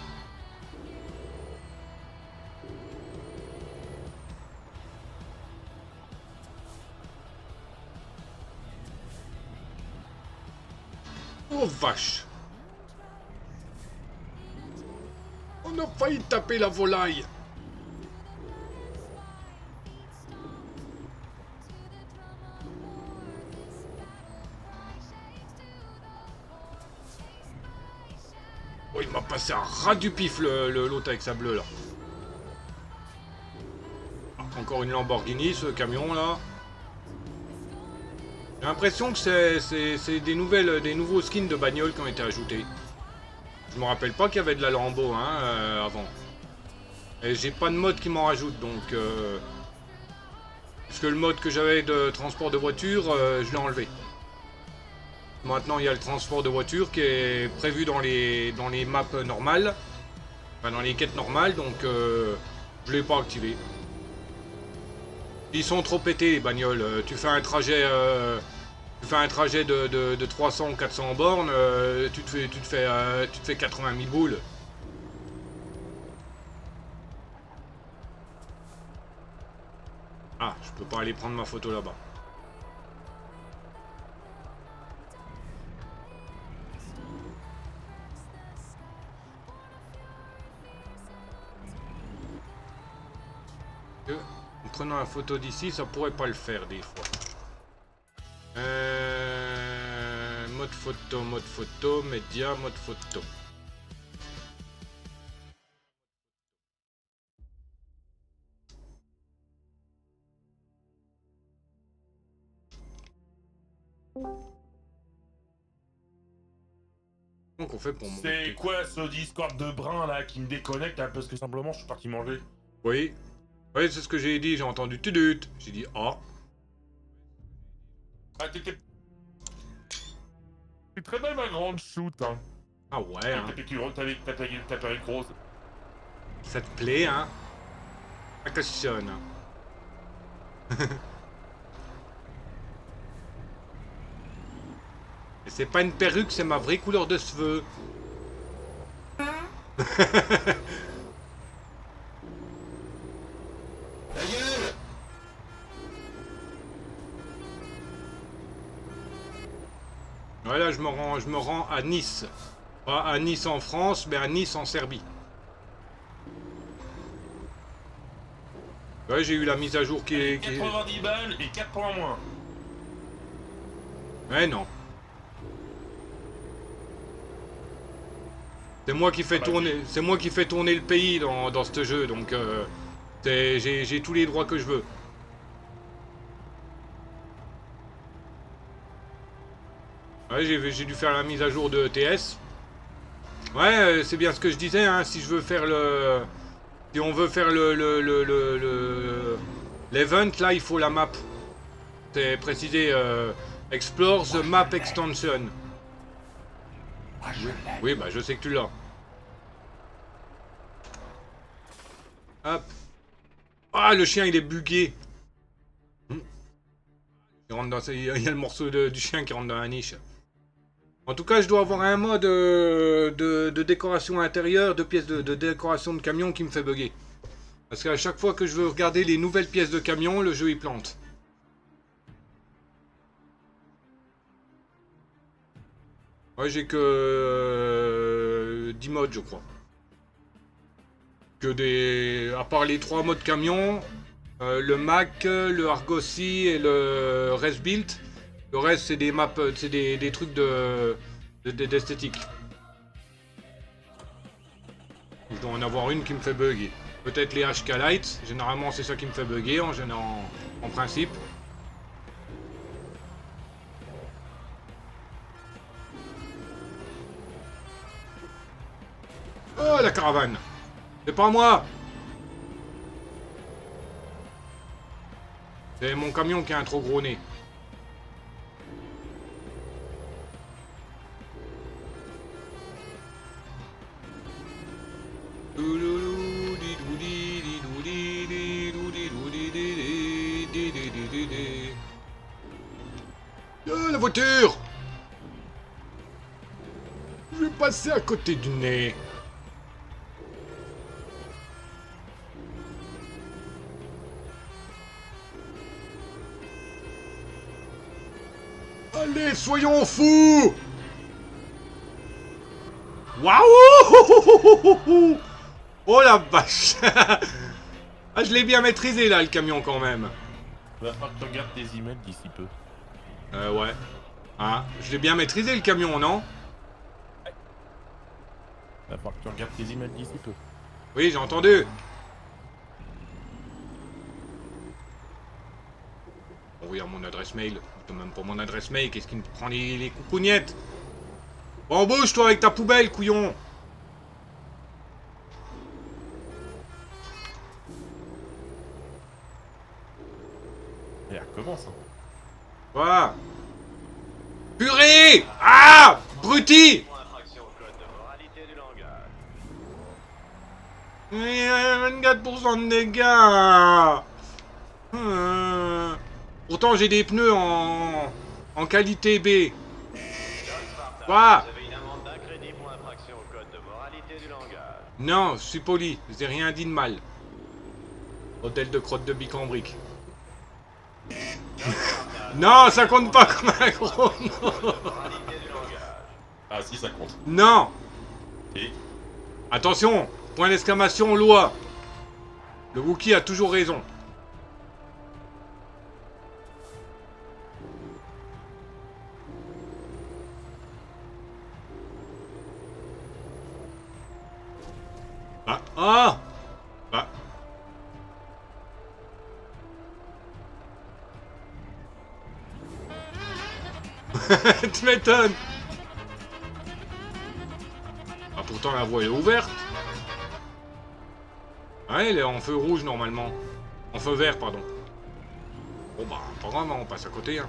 Oh vache! On a failli taper la volaille! Oh, il m'a passé un ras du pif, l'autre avec sa bleue, là. Ah, encore une Lamborghini, ce camion, là. J'ai l'impression que c'est des nouveaux skins de bagnoles qui ont été ajoutés. Je me rappelle pas qu'il y avait de la Lambo, hein, avant. Et j'ai pas de mode qui m'en rajoute, donc... Puisque le mode que j'avais de transport de voiture, je l'ai enlevé. Maintenant, il y a le transport de voiture qui est prévu dans les maps normales. Enfin, dans les quêtes normales, donc je l'ai pas activé. Ils sont trop pétés, les bagnoles. Tu fais un trajet de 300 ou 400 bornes, tu te fais 80 000 boules. Ah, je peux pas aller prendre ma photo là-bas. En prenant la photo d'ici, ça pourrait pas le faire des fois. Mode photo, média, mode photo. Comment on fait pour monter? C'est quoi ce Discord de brun là qui me déconnecte hein, parce que simplement je suis parti manger. Oui. Oui, c'est ce que j'ai dit, j'ai entendu tudut. J'ai dit ah. Ah t'étais... C'est très bien ma grande shoot hein. Ah ouais, hein. T'as perdu rose. Ça te plaît, hein? Ça questionne. Et c'est pas une perruque, c'est ma vraie couleur de cheveux. Ta gueule! Voilà, je me rends à Nice. Pas à Nice en France, mais à Nice en Serbie. Ouais, j'ai eu la mise à jour qui est... 90 balles et 4 points moins. Ouais, non. C'est moi qui fais tourner le pays dans ce jeu, donc j'ai tous les droits que je veux. Ouais, j'ai dû faire la mise à jour de ETS. Ouais, c'est bien ce que je disais, hein, si je veux faire le... Si on veut faire l'event, là, il faut la map. C'est précisé, Explore the Map Extension. Oui, bah je sais que tu l'as. Hop. Ah, le chien, il est bugué. Il y a le morceau du chien qui rentre dans la niche. En tout cas, je dois avoir un mode de décoration intérieure, de pièces de décoration de camion qui me fait bugger. Parce qu'à chaque fois que je veux regarder les nouvelles pièces de camion, le jeu il plante. Ouais, j'ai que 10 modes, je crois. Que des... À part les 3 modes camion, le Mac, le Argosy et le Resbuilt. Le reste, c'est des maps, c'est des trucs d'esthétique. Je dois en avoir une qui me fait bugger. Peut-être les HK Lights, généralement c'est ça qui me fait bugger en principe. Oh, la caravane! C'est pas moi! C'est mon camion qui a un trop gros nez. La voiture! Je vais passer à côté du nez. Allez, soyons fous! Waouh! Oh la vache! Ah, je l'ai bien maîtrisé là, le camion quand même. Va falloir que tu regardes tes emails d'ici peu. Ouais. Ah, je l'ai bien maîtrisé le camion, non? Va falloir que tu regardes tes emails d'ici peu. Oui, j'ai entendu. On regarde mon adresse mail. C'est même pas mon adresse mail. Qu'est-ce qui me prend les coucougnettes? Bon, bouge toi avec ta poubelle, couillon. Et elle recommence. Hein. Voilà. Purée. Ah, bruti. 24% de dégâts. Pourtant j'ai des pneus en qualité B. Quoi? Non, je suis poli, j'ai rien dit de mal. Hôtel de crotte de bique en brique. Non, ça compte pas comme un gros nom. Ah si, ça compte. Non. Et Attention, point d'exclamation, loi. Le Wookie a toujours raison. Ah, ah, ah. Tu m'étonnes. Ah, pourtant la voie est ouverte. Ouais, elle est en feu rouge normalement. En feu vert, pardon. Bon bah, pas grave, on passe à côté. Hein.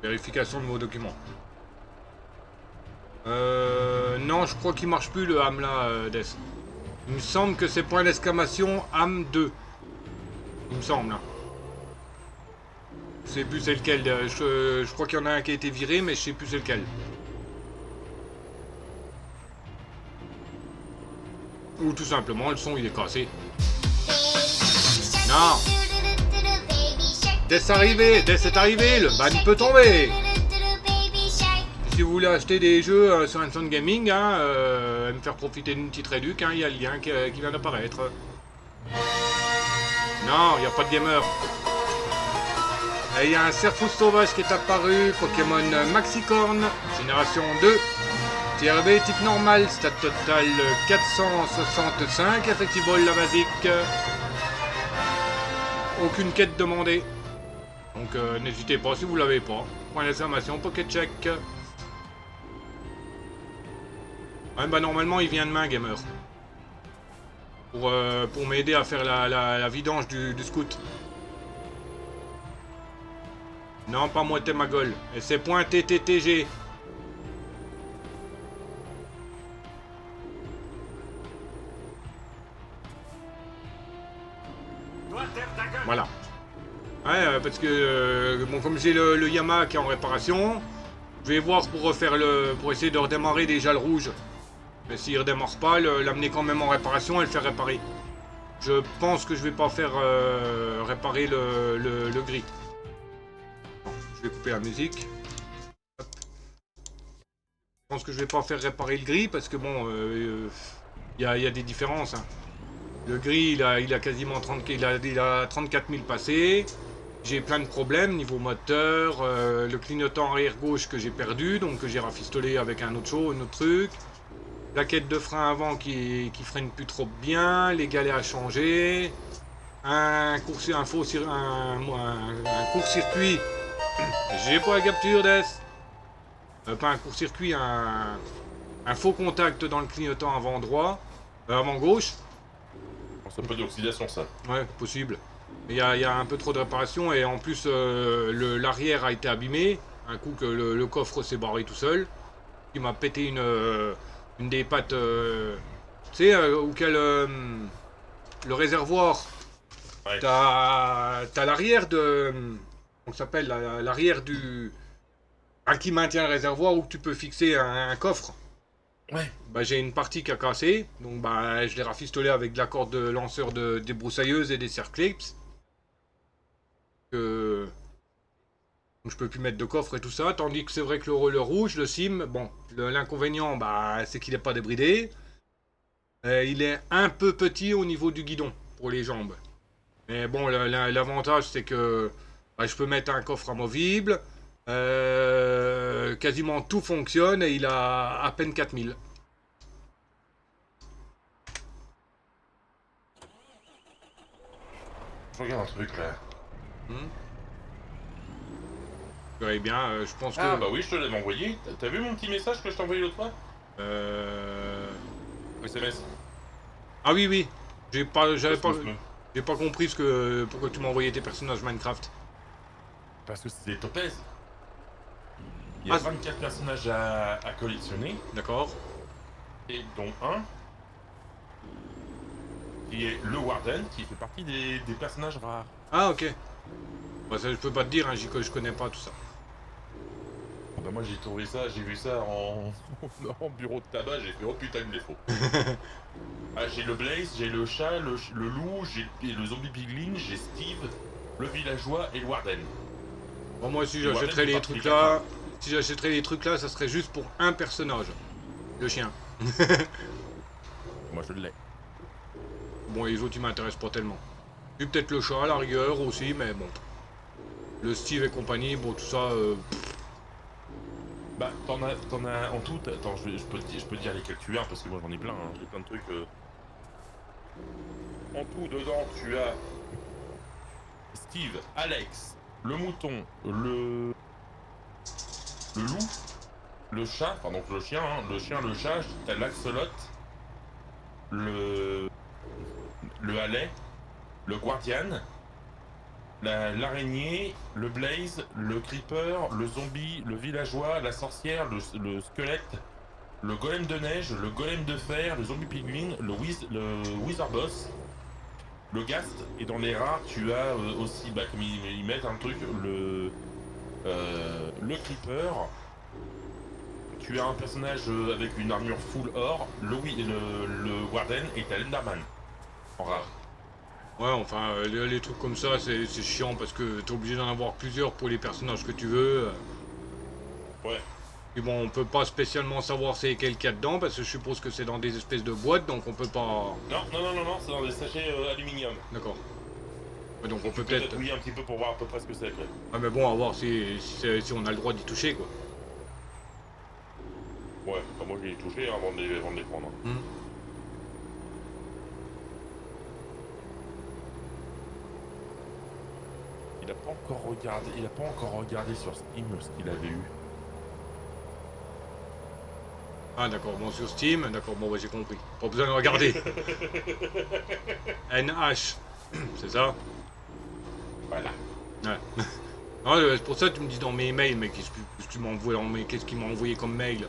Vérification de vos documents. Non, je crois qu'il marche plus le ham là, Des. Il me semble que c'est point d'exclamation ham 2. Il me semble. Hein. Je sais plus c'est lequel. Je crois qu'il y en a un qui a été viré, mais je sais plus c'est lequel. Ou tout simplement, le son il est cassé. Non. Des est arrivé, le ban peut tomber. Si vous voulez acheter des jeux sur Instant Gaming, hein, me faire profiter d'une petite réduc, hein, il y a le lien qui vient d'apparaître. Non, il n'y a pas de gamer. Il y a un Cerfous sauvage qui est apparu, Pokémon Maxicorn, génération 2, tier B type normal, stat total 465, effectivement la basique. Aucune quête demandée. Donc n'hésitez pas si vous l'avez pas. Point d'exclamation, Pocket Check. Ouais, bah normalement il vient de main, gamer. Pour m'aider à faire la vidange du scout. Non, pas moi, t'es ma gueule. Et c'est point TTTG. Voilà. Ouais, parce que bon, comme j'ai le Yamaha qui est en réparation, je vais voir pour refaire pour essayer de redémarrer déjà le rouge. Mais s'il redémarre pas, l'amener quand même en réparation et le faire réparer. Je pense que je vais pas faire réparer le gris. Bon, je vais couper la musique. Hop. Je pense que je vais pas faire réparer le gris parce que bon, y a des différences. Hein. Le gris, il a quasiment 30, il a 34 000 passés. J'ai plein de problèmes niveau moteur, le clignotant arrière gauche que j'ai perdu, donc que j'ai rafistolé avec un autre truc. Plaquette de frein avant qui freine plus trop bien, les galets à changer, un court-circuit, j'ai pas la capture des, pas un court-circuit, un faux contact dans le clignotant avant droit, avant gauche. C'est un peu d'oxydation ça. Ouais, possible. Il y a un peu trop de réparation et en plus l'arrière a été abîmé, un coup que le coffre s'est barré tout seul, qui m'a pété une des pattes, tu sais, auquel le réservoir, ouais. T'as l'arrière de, on s'appelle l'arrière du, qui maintient le réservoir où tu peux fixer un coffre. Ouais. Bah j'ai une partie qui a cassé, donc bah je l'ai rafistolé avec de la corde de lanceur de débroussailleuse et des serre-clips. Donc je peux plus mettre de coffre et tout ça, tandis que c'est vrai que le rouge, le sim, bon, l'inconvénient, bah, c'est qu'il n'est pas débridé. Il est un peu petit au niveau du guidon, pour les jambes. Mais bon, l'avantage, c'est que bah, je peux mettre un coffre amovible. Quasiment tout fonctionne et il a à peine 4000. Je regarde un truc là. Hmm. Eh bien, je pense que... Ah bah oui, je te l'avais envoyé. T'as vu mon petit message que je t'ai envoyé l'autre fois? Euh... SMS. Ah oui, oui. J'avais pas, Cosmos. j'ai pas compris pourquoi tu m'as envoyé tes personnages Minecraft. Parce que c'est des topaises. Il y a Ah, 24 personnages à collectionner, d'accord. et dont un qui est le Warden, qui fait partie des personnages rares. Ah, ok. Bah, ça, je peux pas te dire, hein, je connais pas tout ça. Bah moi j'ai trouvé ça, j'ai vu ça en, en bureau de tabac, j'ai fait oh putain il me les faut. Ah, j'ai le Blaze, j'ai le chat, le loup, j'ai le zombie piglin, j'ai Steve, le villageois et le Warden. Bon, moi, si Le Warden j'achèterais fait les partie trucs des là... Si j'achèterais les trucs là, ça serait juste pour un personnage. Le chien. Moi je l'ai. Bon, les autres, ils m'intéressent pas tellement. Puis peut-être le chat à la rigueur aussi, mais bon. Le Steve et compagnie, bon, tout ça... Bah t'en as en tout, attends je peux te dire lesquels tu as parce que moi j'en ai plein, hein. J'ai plein de trucs. En tout dedans tu as Steve, Alex, le mouton, le loup, le chat, enfin donc le chien, hein, le chien, le chat, t'as l'axolot, le halet, le guardian, l'araignée, le blaze, le creeper, le zombie, le villageois, la sorcière, le squelette, le golem de neige, le golem de fer, le zombie pigmin, le wizard boss, le ghast, et dans les rares tu as aussi, bah comme ils mettent un truc, le creeper. Tu as un personnage avec une armure full or, le Warden et t'as l'Enderman. En rare. Ouais, enfin, les trucs comme ça, c'est chiant parce que t'es obligé d'en avoir plusieurs pour les personnages que tu veux. Ouais. Et bon, on peut pas spécialement savoir c'est quel qu'il y a dedans parce que je suppose que c'est dans des espèces de boîtes, donc on peut pas... Non, c'est dans des sachets aluminium. D'accord. Ouais, donc on peut Peut-être peut-être... oui un petit peu pour voir à peu près ce que c'est. Ouais. Ah mais bon, à voir si on a le droit d'y toucher, quoi. Ouais, enfin, moi je l'ai touché avant de les prendre. Hmm. Il a pas encore regardé sur Steam ce qu'il avait eu. Ah d'accord, bon sur Steam, d'accord, bon ouais, j'ai compris. Pas besoin de regarder. NH, c'est ça? Voilà. Ouais. Non, c'est pour ça que tu me dis dans mes mails, mais qu'est-ce que tu m'as envoyé, mais qu'est-ce qu'il m'a envoyé comme mail?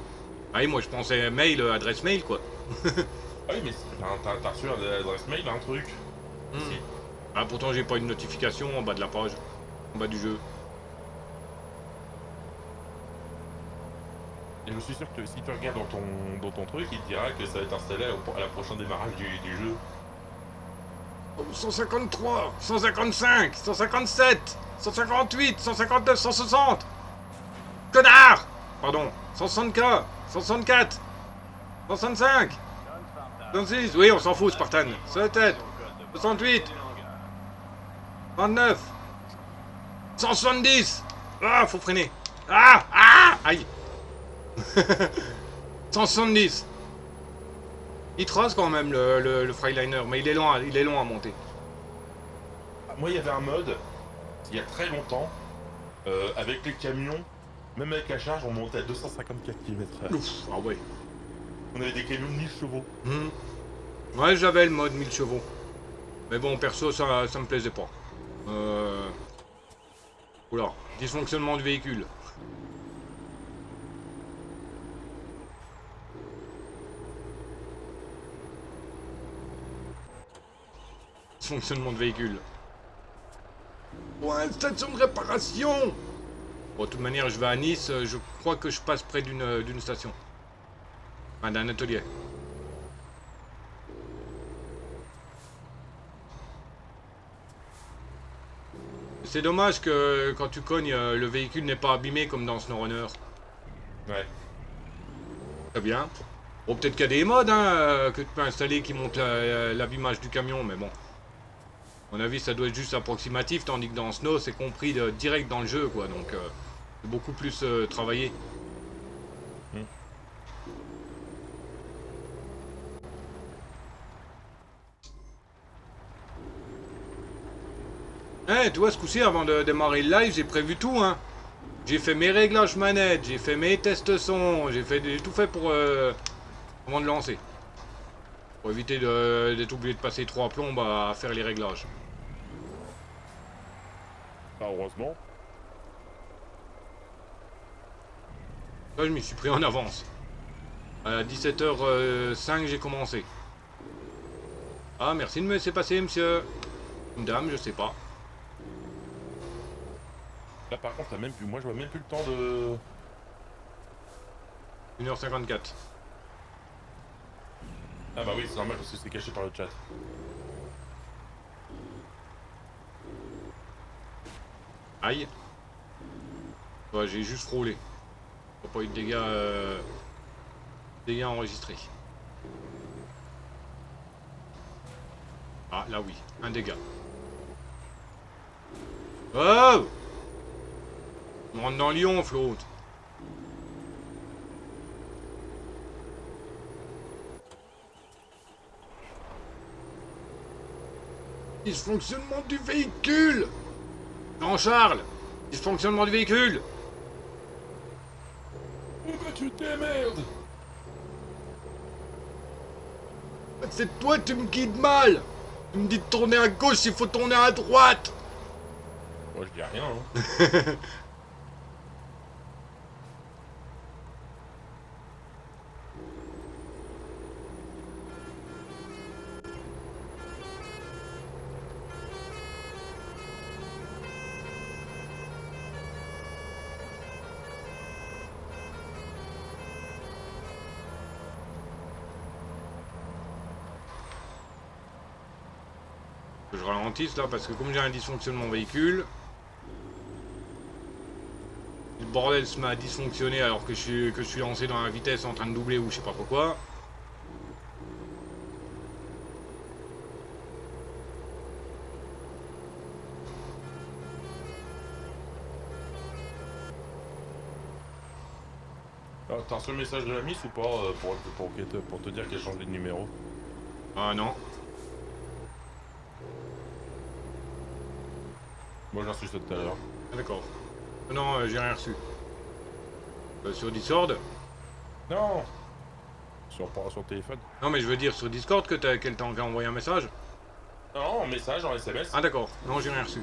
Ah oui, moi je pensais mail, adresse mail quoi. Ah oui mais t'as reçu l'adresse mail un truc. Hmm. Si. Ah pourtant j'ai pas une notification en bas de la page, en bas du jeu. Et je suis sûr que si tu regardes dans ton truc, il te dira que ça va être installé à la prochaine démarrage du jeu. 153, 155, 157, 158, 159, 160. Connard! Pardon, 164, 164, 165, 166, oui on s'en fout Spartan, 67, 68, 29, 170. Ah, faut freiner. Ah, ah, aïe. 170. Il trace quand même le Freiliner, mais il est long à monter. Moi il y avait un mode, il y a très longtemps, avec les camions, même avec la charge, on montait à 254 km/h. Ouf, ah ouais. On avait des camions de 1000 chevaux. Ouais, j'avais le mode 1000 chevaux. Mais bon, perso, ça me plaisait pas. Oula, dysfonctionnement du véhicule. Dysfonctionnement de véhicule. Ouais, station de réparation. Bon, de toute manière, je vais à Nice, je crois que je passe près d'une station. Enfin, d'un atelier. C'est dommage que quand tu cognes, le véhicule n'est pas abîmé comme dans SnowRunner. Ouais. Très bien. Bon, peut-être qu'il y a des modes hein, que tu peux installer qui montent l'abîmage du camion, mais bon. À mon avis, ça doit être juste approximatif, tandis que dans Snow, c'est compris direct dans le jeu, quoi. Donc, c'est beaucoup plus travaillé. Eh, tu vois, ce coup-ci, avant de démarrer le live, j'ai prévu tout, hein. J'ai fait mes réglages manette, j'ai fait mes tests son, j'ai tout fait pour avant de lancer. Pour éviter d'être obligé de passer 3 plombes à faire les réglages. Ah, heureusement. Là, je m'y suis pris en avance. À 17h05, j'ai commencé. Ah, merci de me laisser passer, monsieur. Une dame, je sais pas. Là, par contre, moi, je vois même plus le temps de... 1h54. Ah bah oui, c'est normal parce que c'est caché par le chat. Aïe. Ouais, j'ai juste frôlé. Il n'y a pas eu de dégâts enregistrés. Ah, là oui, un dégât. Oh! On rentre dans Lyon, Flotte. Dysfonctionnement du véhicule! Jean-Charles! Dysfonctionnement du véhicule! Pourquoi tu t'emmerdes? C'est toi, tu me guides mal! Tu me dis de tourner à gauche, il faut tourner à droite! Moi, je dis rien, hein. Je ralentisse là parce que comme j'ai un dysfonctionnement véhicule, le bordel se met à dysfonctionner alors que je suis lancé dans la vitesse en train de doubler ou je sais pas pourquoi. Alors, t'as reçu le message de la miss ou pas pour te dire qu'elle change de numéro? Ah non. Moi, j'ai reçu ça tout à l'heure. Ah, d'accord. Non, j'ai rien reçu. Sur Discord? Non. Sur le téléphone? Non mais je veux dire sur Discord qu'elle t'a envoyé un message? Non, en message, en SMS. Ah d'accord, non j'ai rien reçu.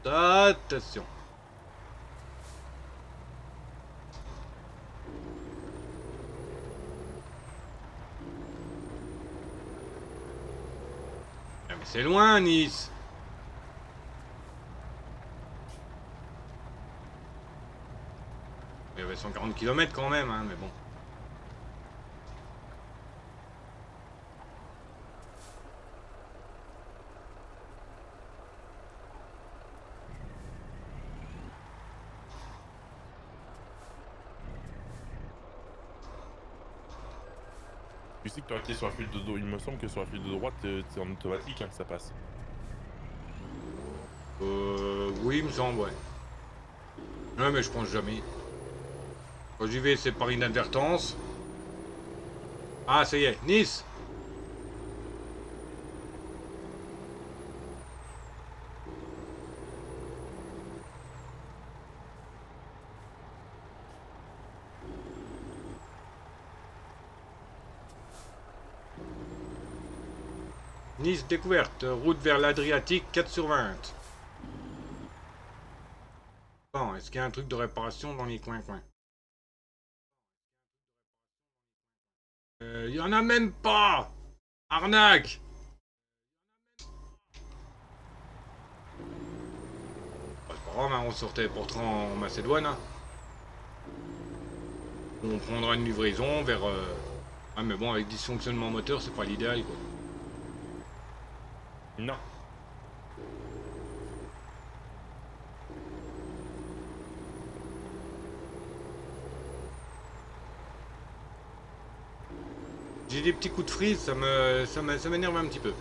Attention. Ah, mais c'est loin Nice. Il y avait 140 km quand même, hein, mais bon. Tu sais que toi, t'es sur un fil de droite, il me semble que sur un fil de droite, c'est en automatique hein, que ça passe. Oui, il me semble, ouais. Ouais, mais je pense jamais. Quand j'y vais, c'est par inadvertance. Ah, ça y est, Nice. Nice découverte, route vers l'Adriatique, 4 sur 20. Bon, est-ce qu'il y a un truc de réparation dans les coins-coins? Il y en a même pas! Arnaque! Bah, c'est pas grave, hein, on sortait pourtant en Macédoine. Hein. On prendra une livraison vers... Ah mais bon, avec dysfonctionnement moteur, c'est pas l'idéal, quoi. Non. j'ai des petits coups de freeze, ça m'énerve un petit peu.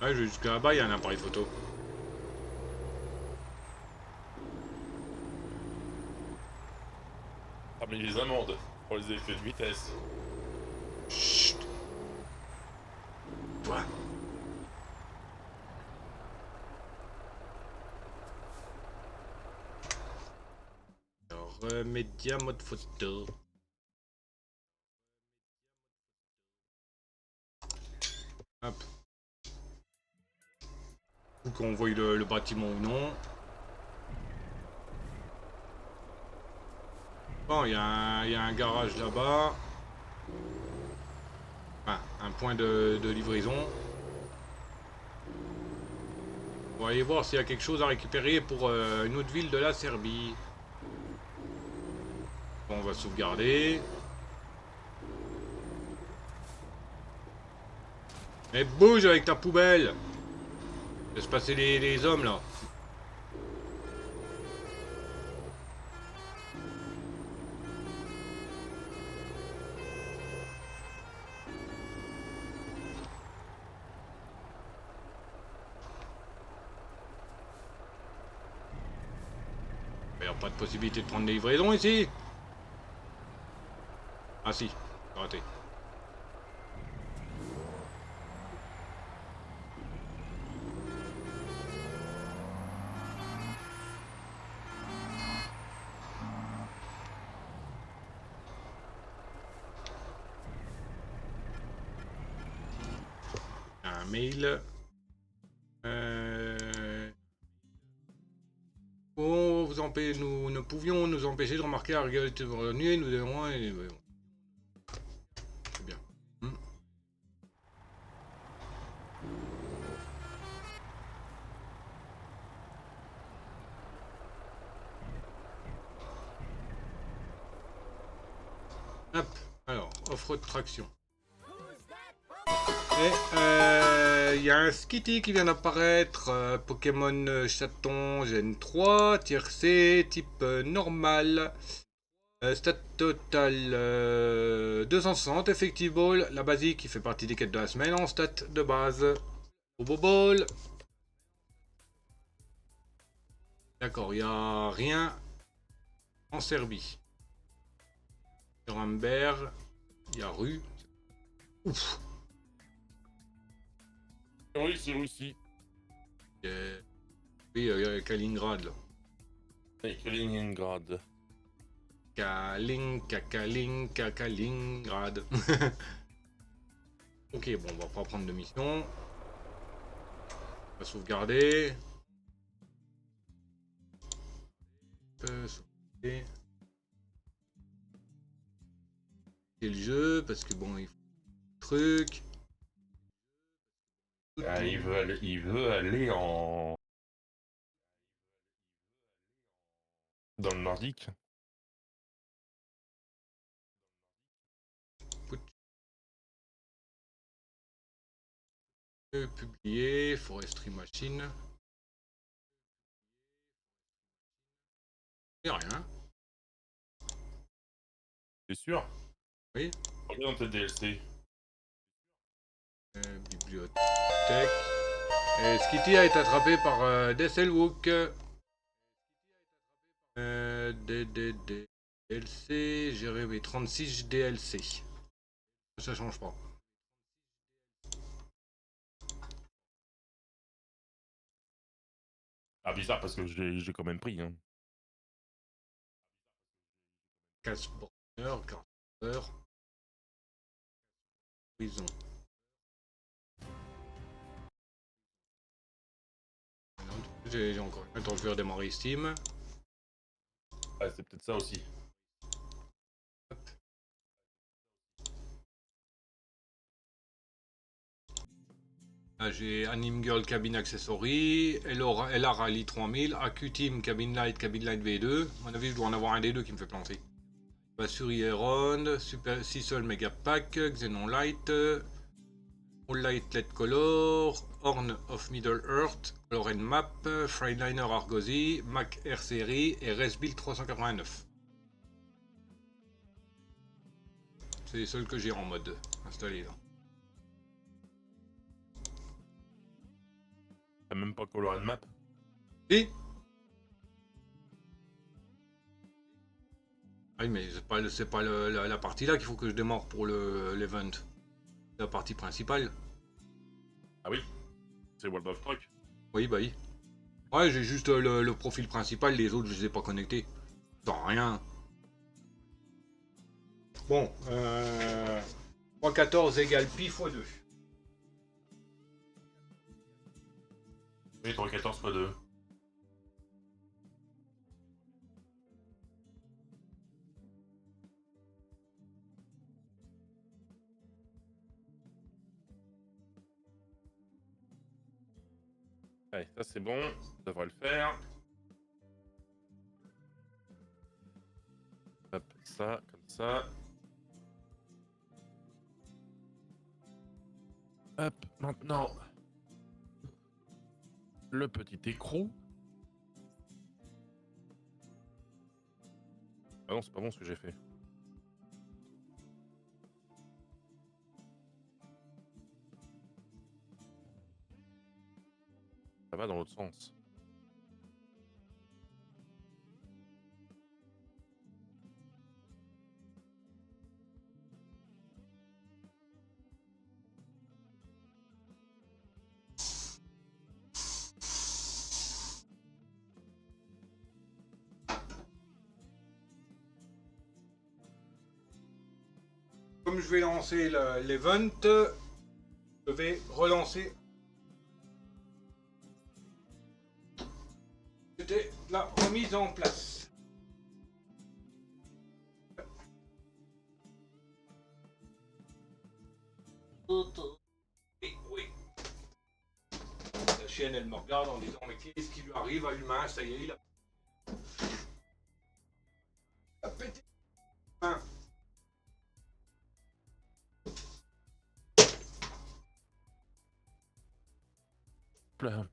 Ouais, jusqu'à là-bas, il y a un appareil photo. Ah mais les amendes pour les effets de vitesse. Chut. Toi. Alors, média mode photo. Hop. Faut qu'on voit le bâtiment ou non. Bon, il y a un garage là-bas. Enfin, un point de livraison. On va aller voir s'il y a quelque chose à récupérer pour une autre ville de la Serbie. Bon, on va sauvegarder. Mais bouge avec ta poubelle! Laisse passer les hommes là. Il n'y a pas de possibilité de prendre des livraisons ici? Ah si, raté. Un mail. Oh, nous ne pouvions nous empêcher de remarquer la régularité de vos nuits, nous devons... C'est bien. Hop, alors, off-road traction. Et il y a un Skitty qui vient d'apparaître, Pokémon chaton Gen 3, tier C, type normal, stat total 260, effective ball, la basique qui fait partie des quêtes de la semaine en stat de base. Bobo ball. D'accord, il n'y a rien en Serbie. Sur Humbert, il y a rue. Ouf. Oui, c'est Russie. Oui, Kaliningrad là. Et Kaliningrad. Kaliningrad. Ok, bon, on va pas prendre de mission. On va sauvegarder. Sauvegarder. C'est le jeu parce que bon, il faut des trucs. Ah, il veut aller en... Dans le nordique. Publier, Forestry Machine. Il n'y a rien. C'est sûr? Oui. Regarde dans tes DLC. Bibliothèque. Et Skitty a été attrapé par Desselwook. DLC, gérer mes 36 DLC. Ça change pas. Ah, bizarre parce que j'ai quand même pris. Hein. Casse-borneur, Carter. Prison. J'ai encore un temps de faire démarrer Steam. Ah, c'est peut-être ça aussi. Là j'ai Anime Girl Cabin Accessory, LR Rally 3000, AQ Team Cabin Light V2. À mon avis, je dois en avoir un des deux qui me fait planter. Bassuri Heron, Super Sisal Mega Pack, Xenon Light, All Light Let Color, Horn of Middle Earth, Color and Map, Freightliner Argosy, Mac Air Series et Resbuild 389. C'est les seuls que j'ai en mode installé là. T'as même pas Color and Map. Et ah oui, mais c'est pas la partie là qu'il faut que je démarre pour l'event. La partie principale. Ah oui, c'est World of Truck. Oui, bah oui. Ouais, j'ai juste le profil principal, les autres je les ai pas connectés. Sans rien. Bon, 314 égale pi x 2. Oui, 314 x 2. Allez, ça c'est bon, ça devrait le faire. Hop, ça, comme ça. Hop, maintenant. Le petit écrou. Ah non, c'est pas bon ce que j'ai fait. Ça va dans l'autre sens. Comme je vais lancer l'event, je vais relancer. C'était la remise en place. Oui, oui. La chienne, elle me regarde en disant mais qu'est-ce qui lui arrive à l'humain? Ça y est, il a pété. Hein. Là.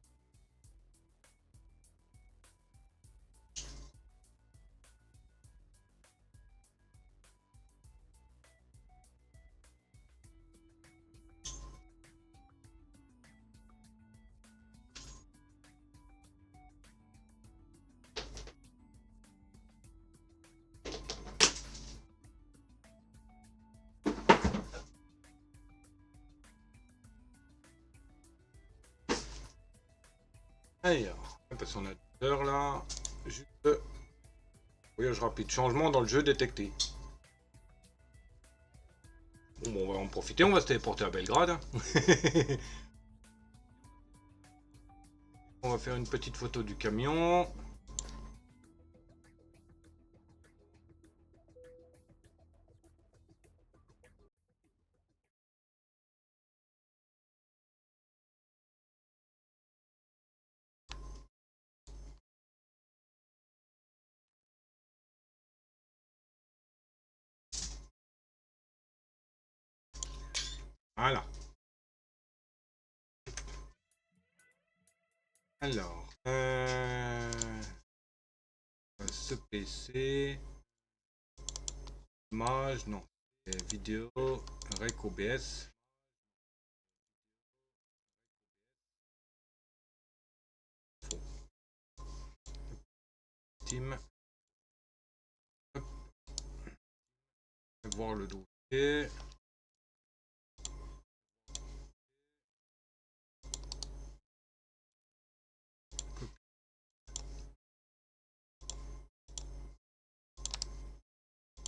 Alors, parce qu'on a 2 heures là. Juste voyage rapide, changement dans le jeu détecté. Bon, on va en profiter, on va se téléporter à Belgrade. On va faire une petite photo du camion. Voilà. Alors, ce PC, image, non, vidéo, rec OBS. Team. Hop. Voir le dossier.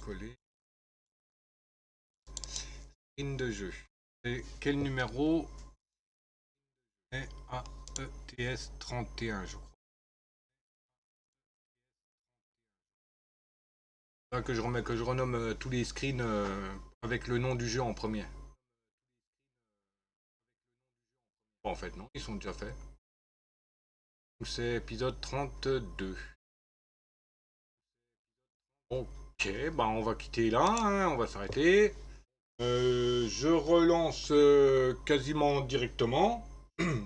Coller. Screen de jeu. Et quel numéro? AETS 31, je crois. Là, que je renomme tous les screens avec le nom du jeu en premier. Bon, en fait, non, ils sont déjà faits. C'est épisode 32. Ok, bah on va quitter là, hein, on va s'arrêter. Je relance quasiment directement.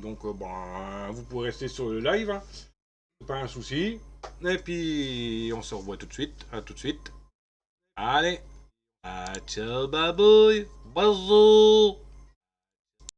Donc, ben, vous pouvez rester sur le live. Hein. C'est pas un souci. Et puis, on se revoit tout de suite. À tout de suite. Allez. Ciao, babouille. Bisous.